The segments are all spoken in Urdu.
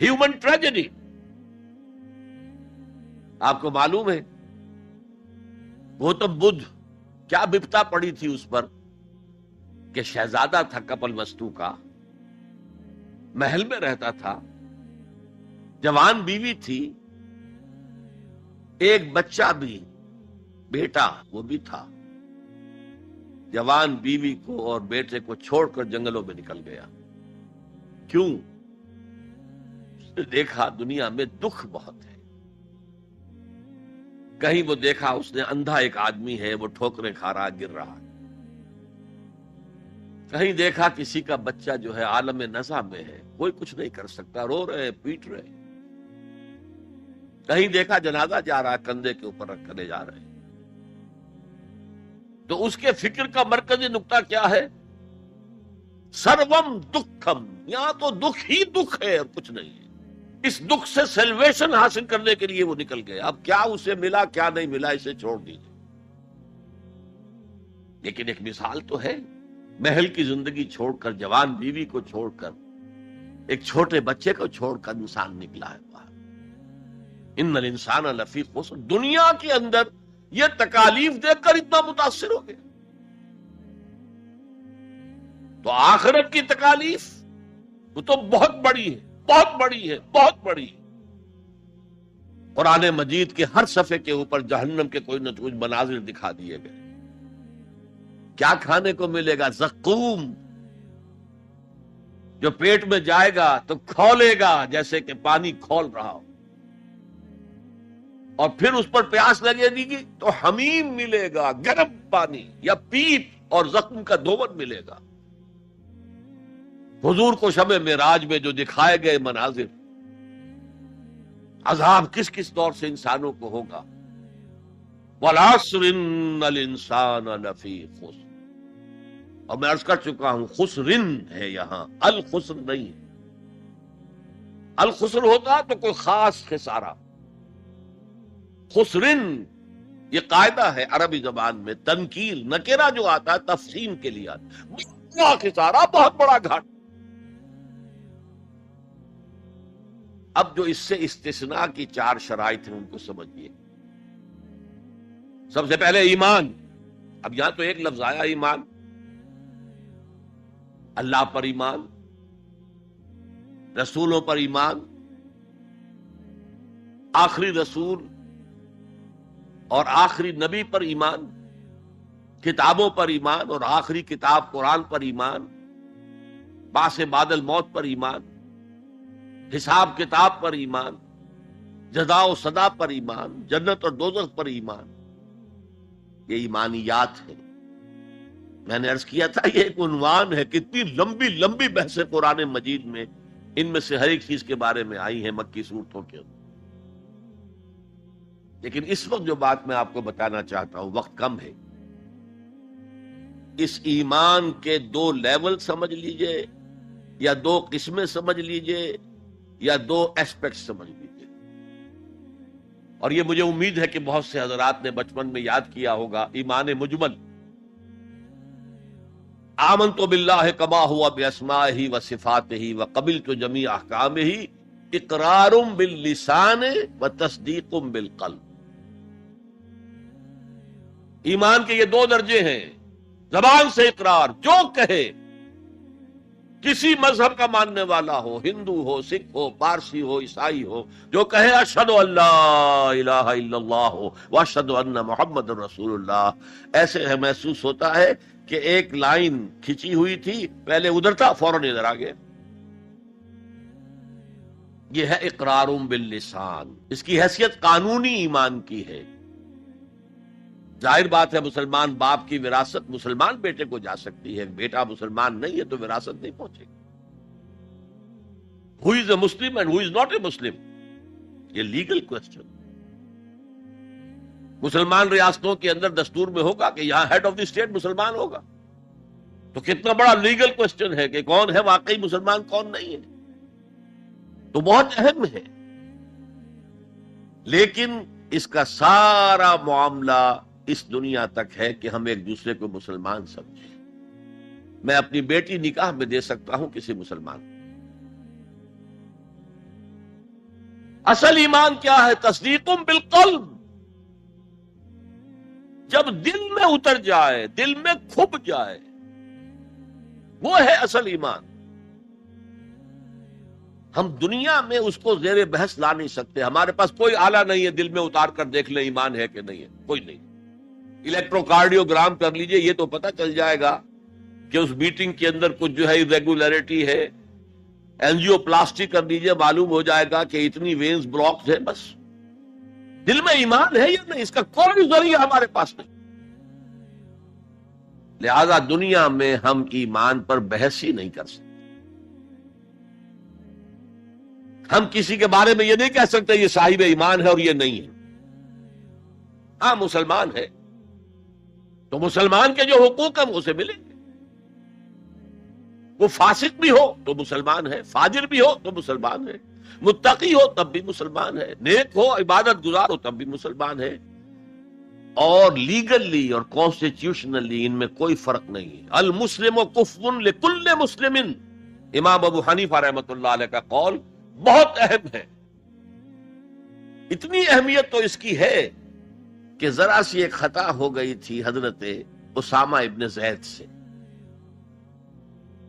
Human tragedy. آپ کو معلوم ہے گوتم بدھ کیا بپتا پڑی تھی اس پر کہ شہزادہ تھا کپل وستو کا، محل میں رہتا تھا، جوان بیوی تھی، ایک بچہ بھی، بیٹا وہ بھی تھا. جوان بیوی کو اور بیٹے کو چھوڑ کر جنگلوں میں نکل گیا. کیوں؟ اس نے دیکھا دنیا میں دکھ بہت ہے. کہیں وہ دیکھا اس نے اندھا ایک آدمی ہے، وہ ٹھوکریں کھا رہا، گر رہا. کہیں دیکھا کسی کا بچہ جو ہے عالم نزع میں ہے، کوئی کچھ نہیں کر سکتا، رو رہے، پیٹ رہے. کہیں دیکھا جنازہ جا رہا، کندھے کے اوپر رکھ کر لے جا رہے. تو اس کے فکر کا مرکزی نقطہ کیا ہے؟ سروم دکھم، یہاں تو دکھ ہی دکھ ہے اور کچھ نہیں ہے. اس دکھ سے سیلویشن حاصل کرنے کے لیے وہ نکل گئے. اب کیا اسے ملا کیا نہیں ملا اسے چھوڑ دیجیے، لیکن ایک مثال تو ہے. محل کی زندگی چھوڑ کر، جوان بیوی کو چھوڑ کر، ایک چھوٹے بچے کو چھوڑ کر انسان نکلا ہے باہر. ان الانسان لفی خسر. دنیا کے اندر یہ تکالیف دیکھ کر اتنا متاثر ہو گیا، تو آخرت کی تکالیف وہ تو بہت بڑی ہے، بہت بڑی ہے، بہت بڑی ہے. قرآن مجید کے ہر صفحے کے اوپر جہنم کے کوئی نہ کوئی مناظر دکھا دیے گئے. کیا کھانے کو ملے گا؟ زقوم، جو پیٹ میں جائے گا تو کھولے گا جیسے کہ پانی کھول رہا ہو، اور پھر اس پر پیاس لگے گی تو حمیم ملے گا، گرم پانی یا پیپ، اور زخم کا دھون ملے گا. حضور کو شب معراج میں جو دکھائے گئے مناظر، عذاب کس کس دور سے انسانوں کو ہوگا. وَالْعَصْرِ إِنَّ الْإِنسَانَ لَفِي خُسْرٍ. اور میں عرض کر چکا ہوں خسرن ہے یہاں، الخسر نہیں ہے. الخسر ہوتا تو کوئی خاص خسارہ. خسرن یہ قاعدہ ہے عربی زبان میں، تنکیر نکرہ جو آتا ہے تفصیل کے لیے آتا ہے. بہت بڑا خسارہ، بہت بڑا گھاٹ. اب جو اس سے استثناء کی 4 شرائط ہیں ان کو سمجھیے. سب سے پہلے ایمان. اب یہاں تو ایک لفظ آیا ایمان. اللہ پر ایمان، رسولوں پر ایمان، آخری رسول اور آخری نبی پر ایمان، کتابوں پر ایمان اور آخری کتاب قرآن پر ایمان، بعث بعد الموت پر ایمان، حساب کتاب پر ایمان، جزا و سزا پر ایمان، جنت اور دوزخ پر ایمان. یہ ایمانیات ہیں. میں نے عرض کیا تھا یہ ایک عنوان ہے. کتنی لمبی لمبی بحثیں قرآن مجید میں ان میں سے ہر ایک چیز کے بارے میں آئی ہیں مکی صورتوں کے اندر. لیکن اس وقت جو بات میں آپ کو بتانا چاہتا ہوں، وقت کم ہے، اس ایمان کے 2 لیول سمجھ لیجئے، یا 2 قسمیں سمجھ لیجئے، یا 2 ایسپیکٹ سمجھ لیجئے. اور یہ مجھے امید ہے کہ بہت سے حضرات نے بچپن میں یاد کیا ہوگا. ایمان مجمل، آمنت باللہ کما ہوا باسمائہ وصفاتہ وقبلت جمیع احکامہ اقرار باللسان وتصدیق بالقلب. ایمان کے یہ 2 درجے ہیں. زبان سے اقرار، جو کہے، کسی مذہب کا ماننے والا ہو، ہندو ہو، سکھ ہو، پارسی ہو، عیسائی ہو، جو کہے اشہد ان لا الہ الا اللہ واشہد ان محمد رسول اللہ، ایسے ہے محسوس ہوتا ہے کہ ایک لائن کھچی ہوئی تھی، پہلے ادھر تھا فوراً ادھر آ گیا. یہ ہے اقرار باللسان. اس کی حیثیت قانونی ایمان کی ہے. ظاہر بات ہے مسلمان باپ کی وراثت مسلمان بیٹے کو جا سکتی ہے، بیٹا مسلمان نہیں ہے تو وراثت نہیں پہنچے گی. who is a Muslim and who is not a Muslim، یہ لیگل کوسچن. مسلمان ریاستوں کے اندر دستور میں ہوگا کہ یہاں ہیڈ آف دی اسٹیٹ مسلمان ہوگا، تو کتنا بڑا لیگل کوسچن ہے کہ کون ہے واقعی مسلمان کون نہیں ہے. تو بہت اہم ہے. لیکن اس کا سارا معاملہ اس دنیا تک ہے کہ ہم ایک دوسرے کو مسلمان سمجھیں. میں اپنی بیٹی نکاح میں دے سکتا ہوں کسی مسلمان، اصل ایمان کیا ہے؟ تصدیق بالقلب، جب دل میں اتر جائے، دل میں کھپ جائے، وہ ہے اصل ایمان۔ ہم دنیا میں اس کو زیر بحث لا نہیں سکتے، ہمارے پاس کوئی آلہ نہیں ہے دل میں اتار کر دیکھ لیں ایمان ہے کہ نہیں ہے، کوئی نہیں۔ الیکٹرو کارڈیوگرام کر لیجئے، یہ تو پتہ چل جائے گا کہ اس میٹنگ کے اندر کچھ جو ہے irregularity ہے۔ اینجیو پلاسٹی کر لیجئے، معلوم ہو جائے گا کہ اتنی وینز بلاکڈ ہے۔ بس دل میں ایمان ہے یا نہیں، اس کا کوئی ذریعہ ہمارے پاس نہیں۔ لہذا دنیا میں ہم ایمان پر بحث ہی نہیں کر سکتے۔ ہم کسی کے بارے میں یہ نہیں کہہ سکتے یہ صاحب ایمان ہے اور یہ نہیں ہے۔ ہاں مسلمان ہے تو مسلمان کے جو حقوق ہیں اسے ملیں گے۔ وہ فاسق بھی ہو تو مسلمان ہے، فاجر بھی ہو تو مسلمان ہے، متقی ہو تب بھی مسلمان ہے، نیک ہو عبادت گزار ہو تب بھی مسلمان ہے۔ اور لیگلی اور کانسٹیٹیوشنلی ان میں کوئی فرق نہیں ہے۔ المسلم کفو لکل مسلم، امام ابو حنیفہ رحمۃ اللہ علیہ کا قول بہت اہم ہے۔ اتنی اہمیت تو اس کی ہے کہ ذرا سی ایک خطا ہو گئی تھی حضرت اسامہ ابن زید سے۔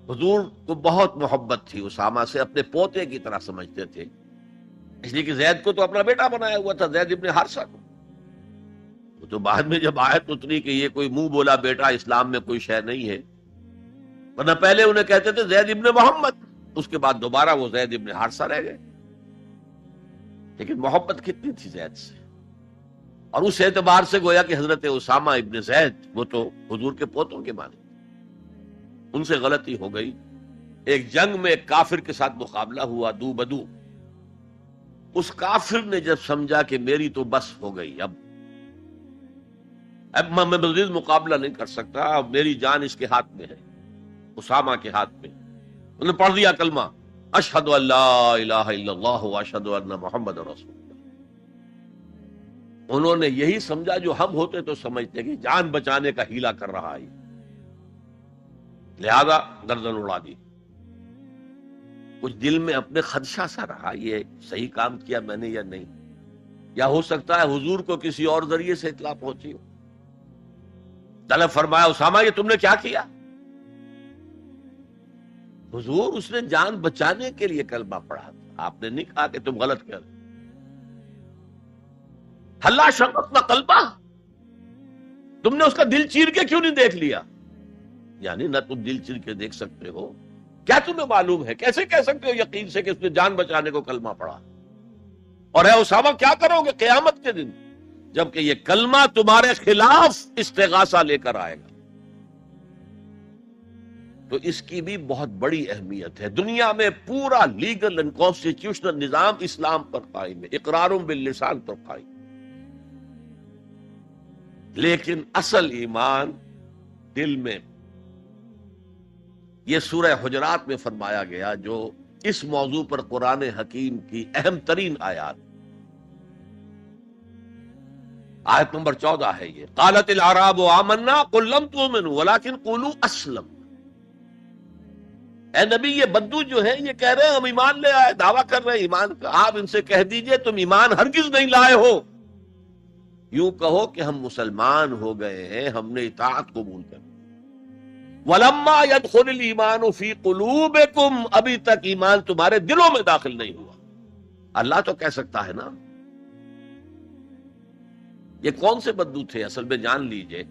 حضور کو بہت محبت تھی اسامہ سے، اپنے پوتے کی طرح سمجھتے تھے، اس لیے کہ زید کو تو اپنا بیٹا بنایا ہوا تھا، زید ابن حارثہ کو۔ وہ تو بعد میں جب آیت اتری کہ یہ کوئی منہ بولا بیٹا اسلام میں کوئی شے نہیں ہے، ورنہ پہلے انہیں کہتے تھے زید ابن محمد، اس کے بعد دوبارہ وہ زید ابن حارثہ رہ گئے۔ لیکن محبت کتنی تھی زید سے، اور اس اعتبار سے گویا کہ حضرت اسامہ ابن زید وہ تو حضور کے پوتوں کے مانے۔ ان سے غلطی ہو گئی، ایک جنگ میں ایک کافر کے ساتھ مقابلہ ہوا دو بدو۔ اس کافر نے جب سمجھا کہ میری تو بس ہو گئی، اب میں مزید مقابلہ نہیں کر سکتا، اب میری جان اس کے ہاتھ میں ہے، اسامہ کے ہاتھ میں، انہوں نے پڑھ دیا کلمہ اشہد ان لا الہ الا اللہ واشہد ان محمد رسول اللہ۔ انہوں نے یہی سمجھا جو ہم ہوتے تو سمجھتے کہ جان بچانے کا ہیلا کر رہا ہے، لہذا گردن اڑا دی۔ کچھ دل میں اپنے خدشہ سا رہا، یہ صحیح کام کیا میں نے یا نہیں، یا ہو سکتا ہے حضور کو کسی اور ذریعے سے اطلاع پہنچی ہو۔ طلب فرمایا اسامہ یہ تم نے کیا کیا؟ حضور اس نے جان بچانے کے لیے کلمہ پڑھا تھا، آپ نے نہیں کہا کہ تم غلط کر۔ ہلا شققنا قلبہ، تم نے اس کا دل چیر کے کیوں نہیں دیکھ لیا؟ یعنی نہ تم دل چیر کے دیکھ سکتے ہو، کیا تمہیں معلوم ہے، کیسے کہہ سکتے ہو یقین سے کہ اس نے جان بچانے کو کلمہ پڑھا؟ اور اے اسامہ کیا کرو گے قیامت کے دن جبکہ یہ کلمہ تمہارے خلاف استغاثہ لے کر آئے گا؟ تو اس کی بھی بہت بڑی اہمیت ہے۔ دنیا میں پورا لیگل اینڈ کانسٹیٹیوشنل نظام اسلام پر قائم ہے، اقرار باللسان پر قائم، لیکن اصل ایمان دل میں۔ یہ سورہ حجرات میں فرمایا گیا جو اس موضوع پر قرآن حکیم کی اہم ترین آیات، آیت نمبر 14 ہے یہ، قالت الاعراب آمنا قل لم تؤمنوا ولکن قولوا اسلمنا۔ اے نبی یہ بدو جو ہیں یہ کہہ رہے ہیں ہم ایمان لے آئے، دعویٰ کر رہے ہیں ایمان کا، آپ ان سے کہہ دیجئے تم ایمان ہرگز نہیں لائے ہو، یوں کہو کہ ہم مسلمان ہو گئے ہیں، ہم نے اطاعت قبول کر۔ وَلَمَّا يَدْخُلِ الْإِيمَانُ فِي قُلُوبِكُمْ، ابھی تک ایمان تمہارے دلوں میں داخل نہیں ہوا۔ اللہ تو کہہ سکتا ہے نا۔ یہ کون سے بدو تھے اصل میں جان لیجئے،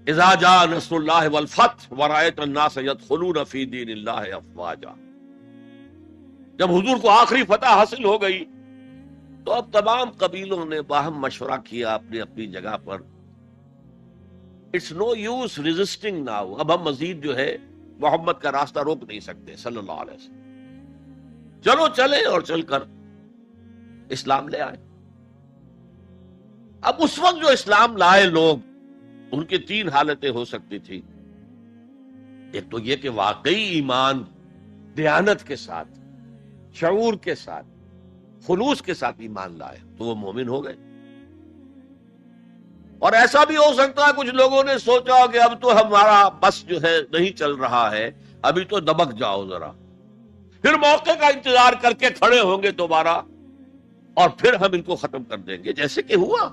اذا جاء نصر اللہ والفتح ورأیت الناس يدخلون فی دین اللہ افواجا۔ جب حضور کو آخری فتح حاصل ہو گئی تو اب تمام قبیلوں نے باہم مشورہ کیا اپنی اپنی جگہ پر، it's no use resisting now, اب ہم مزید جو ہے محمد کا راستہ روک نہیں سکتے صلی اللہ علیہ وسلم، چلو چلے، اور چل کر اسلام لے آئے۔ اب اس وقت جو اسلام لائے لوگ، ان کی تین حالتیں ہو سکتی تھی۔ ایک تو یہ کہ واقعی ایمان دیانت کے ساتھ، شعور کے ساتھ، خلوص کے ساتھ ایمان لائے تو وہ مومن ہو گئے۔ اور ایسا بھی ہو سکتا ہے کچھ لوگوں نے سوچا کہ اب تو ہمارا بس جو ہے نہیں چل رہا ہے، ابھی تو دبک جاؤ ذرا، پھر موقع کا انتظار کر کے کھڑے ہوں گے دوبارہ اور پھر ہم ان کو ختم کر دیں گے، جیسے کہ ہوا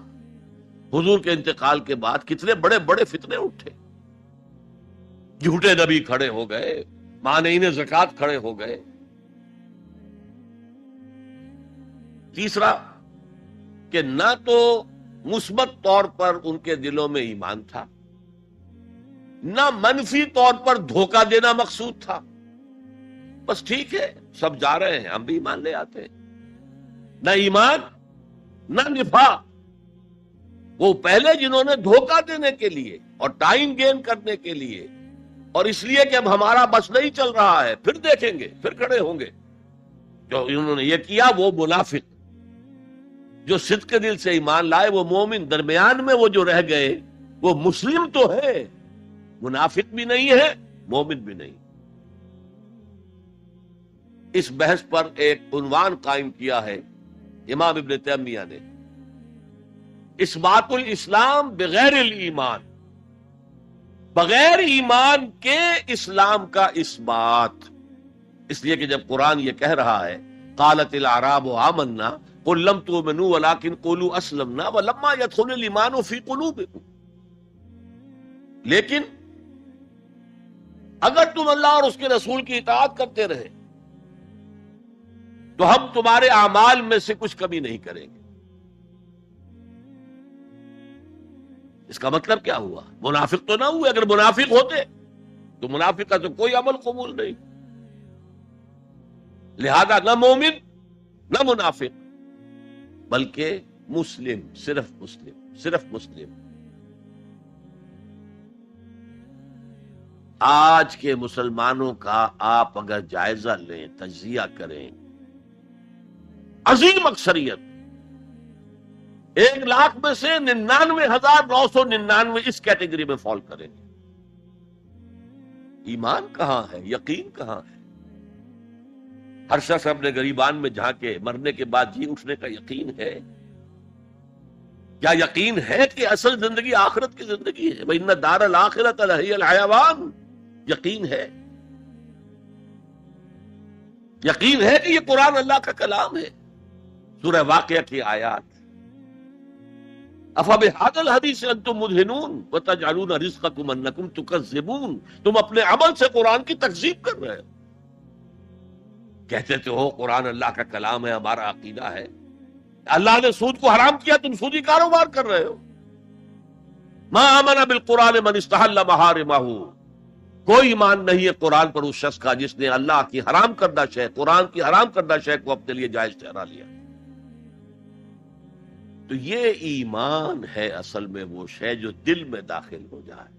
حضور کے انتقال کے بعد کتنے بڑے بڑے فتنے اٹھے، جھوٹے نبی کھڑے ہو گئے، مانعین زکات کھڑے ہو گئے۔ تیسرا کہ نہ تو مثبت طور پر ان کے دلوں میں ایمان تھا، نہ منفی طور پر دھوکہ دینا مقصود تھا، بس ٹھیک ہے سب جا رہے ہیں ہم بھی ایمان لے آتے ہیں۔ نہ ایمان نہ نفاق، وہ پہلے جنہوں نے دھوکہ دینے کے لیے اور ٹائم گین کرنے کے لیے اور اس لیے کہ اب ہمارا بس نہیں چل رہا ہے پھر دیکھیں گے پھر کھڑے ہوں گے، جو انہوں نے یہ کیا وہ منافق۔ جو صدق کے دل سے ایمان لائے وہ مومن، درمیان میں وہ جو رہ گئے وہ مسلم تو ہے، منافق بھی نہیں ہے مومن بھی نہیں۔ اس بحث پر ایک عنوان قائم کیا ہے امام ابن تیمیہ نے، اثبات الاسلام بغیر الایمان، بغیر ایمان کے اسلام کا اثبات۔ اس لیے کہ جب قرآن یہ کہہ رہا ہے قالت الاعراب آمنا قل لم تؤمنوا ولكن قولوا اسلمنا ولما يدخل الايمان في قلوبكم، لیکن اگر تم اللہ اور اس کے رسول کی اطاعت کرتے رہے تو ہم تمہارے اعمال میں سے کچھ کمی نہیں کریں گے۔ اس کا مطلب کیا ہوا؟ منافق تو نہ ہوئے، اگر منافق ہوتے تو منافق کا تو کوئی عمل قبول نہیں، لہذا نہ مومن نہ منافق بلکہ مسلم، صرف مسلم، صرف مسلم۔ آج کے مسلمانوں کا آپ اگر جائزہ لیں، تجزیہ کریں، عظیم اکثریت 1,00,000 میں سے 99,999 اس کیٹیگری میں فال کریں گے۔ ایمان کہاں ہے؟ یقین کہاں ہے؟ ہر شخص اپنے گریبان میں جھانکے مرنے کے بعد جی اٹھنے کا یقین ہے؟ کیا یقین ہے کہ اصل زندگی آخرت کی زندگی ہے؟ وَإِنَّ دَارَ الْآخِرَةَ لَهِيَ الْحَيَوَانُ، یقین ہے؟ یقین ہے کہ یہ قرآن اللہ کا کلام ہے؟ سورہ واقعہ کی آیات، أَفَبِهَذَا الْحَدِيثِ أَنْتُمْ مُدْهِنُونَ وَتَجْعَلُونَ رِزْقَكُمْ أَنَّكُمْ تُكَذِّبُونَ، تم اپنے عمل سے قرآن کی تکذیب کر رہے ہو، کہتے تو ہو قرآن اللہ کا کلام ہے، ہمارا عقیدہ ہے، اللہ نے سود کو حرام کیا تم سودی کاروبار کر رہے ہو۔ مَا آمَنَ بِالْقُرْآنِ مَنِ اسْتَحَلَّ مَحَارِمَهُ، کوئی ایمان نہیں ہے قرآن پر اس شخص کا جس نے اللہ کی حرام کردہ شے، قرآن کی حرام کردہ شے کو اپنے لیے جائز ٹھہرا لیا۔ تو یہ ایمان ہے اصل میں وہ شے جو دل میں داخل ہو جائے۔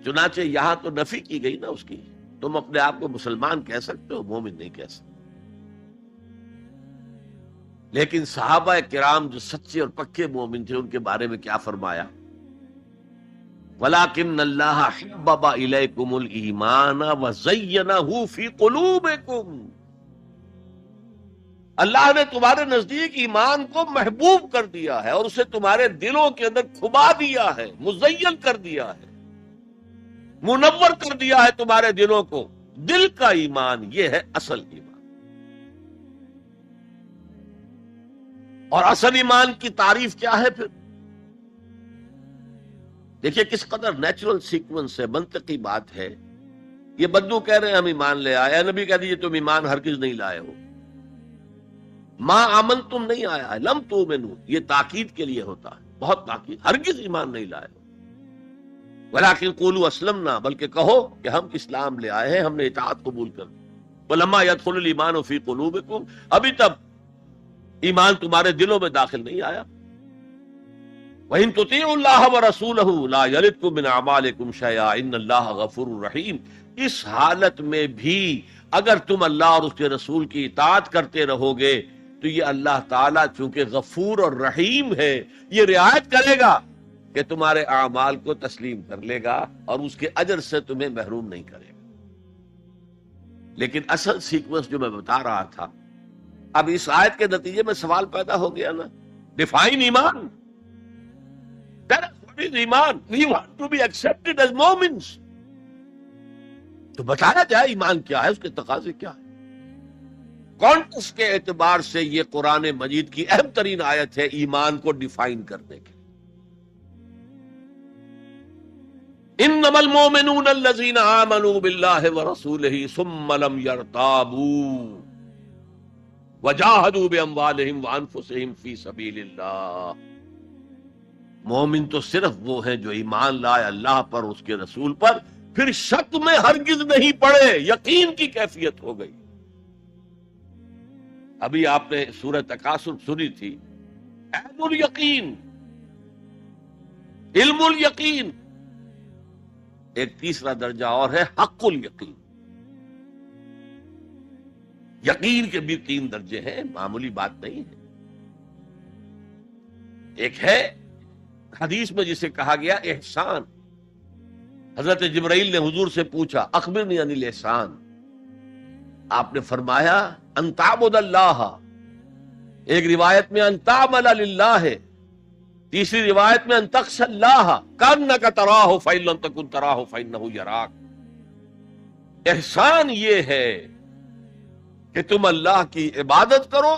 چنانچہ یہاں تو نفی کی گئی نا اس کی، تم اپنے آپ کو مسلمان کہہ سکتے ہو، مومن نہیں کہہ سکتے۔ لیکن صحابہ کرام جو سچے اور پکے مومن تھے ان کے بارے میں کیا فرمایا؟ وَلَكِنَّ اللَّهَ حَبَّبَ إِلَيْكُمُ الْإِيمَانَ وَزَيَّنَهُ فِي قُلُوبِكُمْ، اللہ نے تمہارے نزدیک ایمان کو محبوب کر دیا ہے اور اسے تمہارے دلوں کے اندر کھبا دیا ہے، مزین کر دیا ہے، منور کر دیا ہے تمہارے دلوں کو۔ دل کا ایمان یہ ہے اصل ایمان۔ اور اصل ایمان کی تعریف کیا ہے پھر؟ دیکھیے کس قدر نیچرل سیکوینس ہے، منطقی بات ہے۔ یہ بدو کہہ رہے ہیں ہم ایمان لے آئے، نبی کہہ دیجیے تم ایمان ہرگز نہیں لائے ہو۔ ما آمن تم نہیں آیا ہے، لم تؤمنوا یہ تاکید کے لیے ہوتا ہے، بہت تاکید، ہرگز ایمان نہیں لائے ہو۔ ولکن قولوا اسلمنا، بلکہ کہو کہ ہم اسلام لے آئے ہیں، ہم نے اطاعت قبول کر دی۔ ولما يدخل الايمان في قلوبكم، ابھی تب ایمان تمہارے دلوں میں داخل نہیں آیا۔ وَإِن تُطِيعُوا اللَّهَ وَرَسُولَهُ لَا يَلِدْكُم مِّنْ أَعْمَالِكُمْ شَيْئًا إِنَّ اللَّهَ غَفُورٌ رَّحِيمٌ، اس حالت میں بھی اگر تم اللہ اور اس کے رسول کی اطاعت کرتے رہو گے تو یہ اللہ تعالیٰ چونکہ غفور اور رحیم ہے، یہ رعایت کرے گا کہ تمہارے اعمال کو تسلیم کر لے گا اور اس کے اجر سے تمہیں محروم نہیں کرے گا۔ لیکن اصل سیکوینس جو میں بتا رہا تھا، اب اس آیت کے نتیجے میں سوال پیدا ہو گیا نا، ڈیفائن ایمان، ایمان، we want to be accepted as Momins۔ تو بتایا جائے ایمان کیا ہے، اس کے تقاضے کیا ہے۔ کانٹیکسٹ کے اعتبار سے یہ قرآن مجید کی اہم ترین آیت ہے ایمان کو ڈیفائن کرنے کی۔ انما المؤمنون الذین آمنوا باللہ ورسولہ ثم لم یرتابوا وجاہدوا باموالہم وانفسہم فی سبیل اللہ۔ مومن تو صرف وہ ہیں جو ایمان لائے اللہ پر، اس کے رسول پر، پھر شک میں ہرگز نہیں پڑے، یقین کی کیفیت ہو گئی۔ ابھی آپ نے سورہ تکاثر سنی تھی، عین الیقین، علم الیقین، ایک تیسرا درجہ اور ہے حق الیقین۔ یقین کے بھی 3 درجے ہیں، معمولی بات نہیں ہے۔ ایک ہے حدیث میں جسے کہا گیا احسان۔ حضرت جبرائیل نے حضور سے پوچھا اخبرنی عن الاحسان، آپ نے فرمایا ان تعبد اللہ، ایک روایت میں ان تعمل للہ ہے، تیسری روایت میں ان تخشى اللہ کانک تراہ فإن لم تکن تراہ فإنہ یراک۔ احسان یہ ہے کہ تم اللہ کی عبادت کرو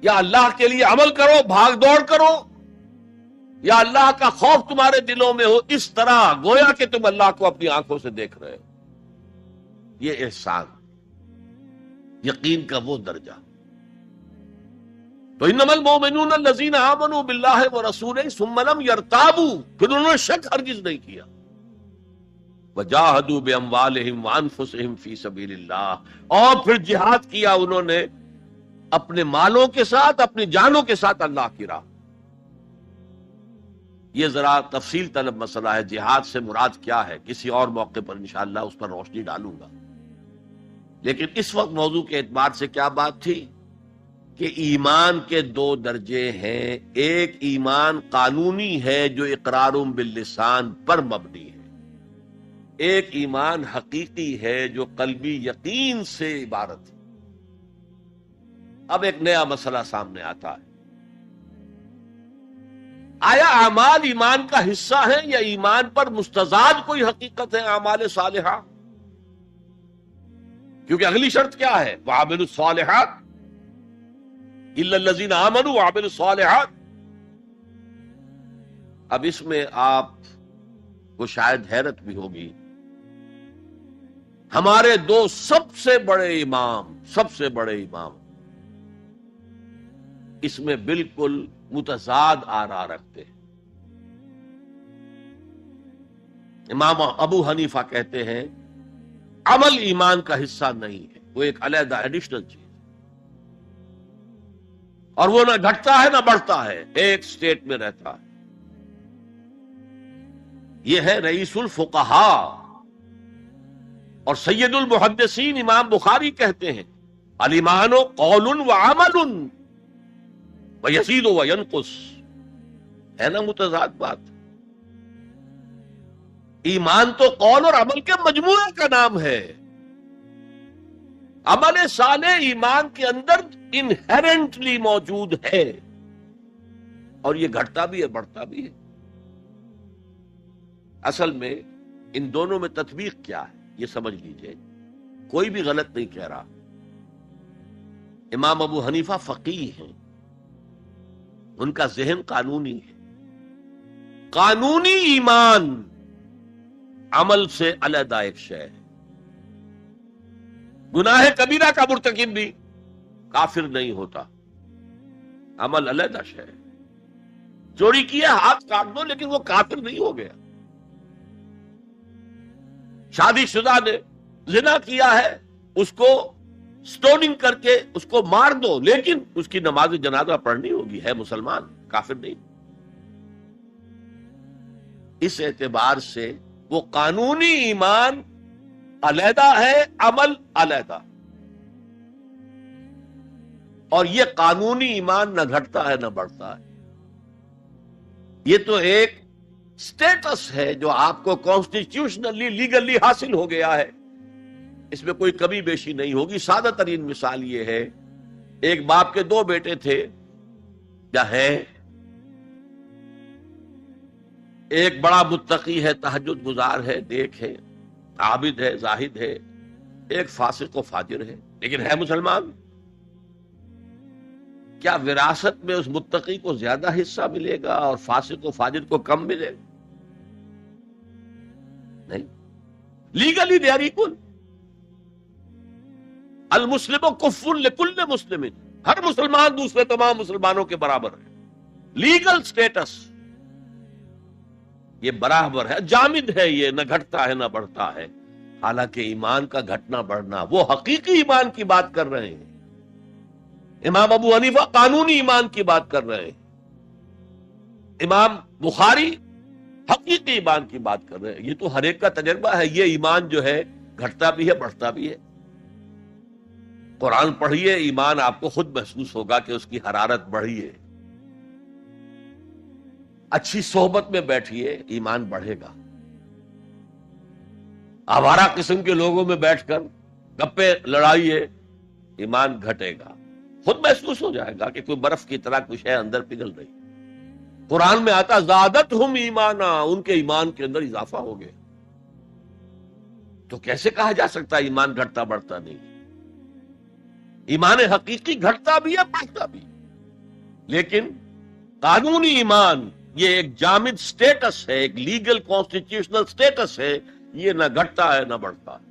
یا اللہ کے لیے عمل کرو، بھاگ دوڑ کرو، یا اللہ کا خوف تمہارے دلوں میں ہو، اس طرح گویا کہ تم اللہ کو اپنی آنکھوں سے دیکھ رہے ہو۔ یہ احسان، یقین کا وہ درجہ۔ تو انما المؤمنون الذین آمنوا باللہ ورسولہ ثم لم یرتابوا، پھر انہوں نے شک ہرگز نہیں کیا، وجاہدوا باموالہم وانفسہم فی سبیل اللہ، اور پھر جہاد کیا انہوں نے اپنے مالوں کے ساتھ، اپنی جانوں کے ساتھ اللہ کی راہ۔ یہ ذرا تفصیل طلب مسئلہ ہے، جہاد سے مراد کیا ہے، کسی اور موقع پر انشاءاللہ اس پر روشنی ڈالوں گا۔ لیکن اس وقت موضوع کے اعتبار سے کیا بات تھی کہ ایمان کے 2 درجے ہیں۔ ایک ایمان قانونی ہے جو اقرار باللسان پر مبنی ہے، ایک ایمان حقیقی ہے جو قلبی یقین سے عبارت ہے۔ اب ایک نیا مسئلہ سامنے آتا ہے، آیا اعمال ایمان کا حصہ ہیں یا ایمان پر مستزاد کوئی حقیقت ہے اعمال صالحہ؟ کیونکہ اگلی شرط کیا ہے؟ وَعَمِلُوا الصَّالِحَاتِ إِلَّا الَّذِينَ آمَنُوا وَعَمِلُوا الصَّالِحَاتِ۔ اب اس میں آپ کو شاید حیرت بھی ہوگی، ہمارے 2 سب سے بڑے امام اس میں بالکل متضاد آراء رکھتے ہیں۔ امام ابو حنیفہ کہتے ہیں عمل ایمان کا حصہ نہیں ہے، وہ ایک علیحدہ ایڈیشنل چیز، اور وہ نہ گھٹتا ہے نہ بڑھتا ہے، ایک سٹیٹ میں رہتا ہے۔ یہ ہے رئیس الفقہاء اور سید المحدثین امام بخاری کہتے ہیں الایمان قول وعمل ویزید وینقص۔ ہے نا متضاد بات؟ ایمان تو قول اور عمل کے مجموعے کا نام ہے۔ عمل صالح ایمان کے اندر انہیرنٹلی موجود ہے، اور یہ گھٹتا بھی ہے بڑھتا بھی ہے۔ اصل میں ان دونوں میں تطبیق کیا ہے یہ سمجھ لیجئے، کوئی بھی غلط نہیں کہہ رہا۔ امام ابو حنیفہ فقیہ ہیں، ان کا ذہن قانونی ہے۔ قانونی ایمان عمل سے علیحدہ ایک شے ہے۔ گناہ کبیرہ کا مرتکب بھی کافر نہیں ہوتا، عمل علیحدہ شے ہے۔ چوری کیا ہاتھ کاٹ دو لیکن وہ کافر نہیں ہو گیا۔ شادی شدہ نے زنا کیا ہے، اس کو سٹوننگ کر کے اس کو مار دو، لیکن اس کی نماز جنازہ پڑھنی ہوگی، ہے مسلمان، کافر نہیں۔ اس اعتبار سے وہ قانونی ایمان علیحدہ ہے، عمل علیحدہ، اور یہ قانونی ایمان نہ گھٹتا ہے نہ بڑھتا ہے۔ یہ تو ایک سٹیٹس ہے جو آپ کو کانسٹیٹیوشنلی لیگلی حاصل ہو گیا ہے، اس میں کوئی کمی بیشی نہیں ہوگی۔ سادہ ترین مثال یہ ہے، ایک باپ کے 2 بیٹے تھے یا ہیں، ایک بڑا متقی ہے، تہجد گزار ہے، نیک ہے، عابد ہے، زاہد ہے، ایک فاسق و فاجر ہے، لیکن ہے مسلمان. کیا وراثت میں اس متقی کو زیادہ حصہ ملے گا اور فاسق و فاجر کو کم ملے گا؟ نہیں. Legally they are equal. المسلم کف لکل مسلم، ہر مسلمان دوسرے تمام مسلمانوں کے برابر ہے. لیگل سٹیٹس یہ برابر ہے، جامد ہے، یہ نہ گھٹتا ہے نہ بڑھتا ہے. حالانکہ ایمان کا گھٹنا بڑھنا، وہ حقیقی ایمان کی بات کر رہے ہیں. امام ابو حنیفہ قانونی ایمان کی بات کر رہے ہیں، امام بخاری حقیقی ایمان کی بات کر رہے ہیں. یہ تو ہر ایک کا تجربہ ہے. یہ ایمان جو ہے گھٹتا بھی ہے، بڑھتا بھی ہے. قرآن پڑھیے، ایمان آپ کو خود محسوس ہوگا کہ اس کی حرارت بڑھی ہے. اچھی صحبت میں بیٹھیے، ایمان بڑھے گا. آوارہ قسم کے لوگوں میں بیٹھ کر گپے لڑائیے، ایمان گھٹے گا. خود محسوس ہو جائے گا کہ کوئی برف کی طرح کچھ ہے اندر پگھل رہی. قرآن میں آتا زادتہم ایمانا، ان کے ایمان کے اندر اضافہ ہو گیا. تو کیسے کہا جا سکتا ہے ایمان گھٹتا بڑھتا نہیں؟ ایمان حقیقی گھٹتا بھی ہے، بڑھتا بھی. لیکن قانونی ایمان یہ ایک جامد سٹیٹس ہے، ایک لیگل کانسٹیٹیوشنل سٹیٹس ہے. یہ نہ گھٹتا ہے نہ بڑھتا ہے.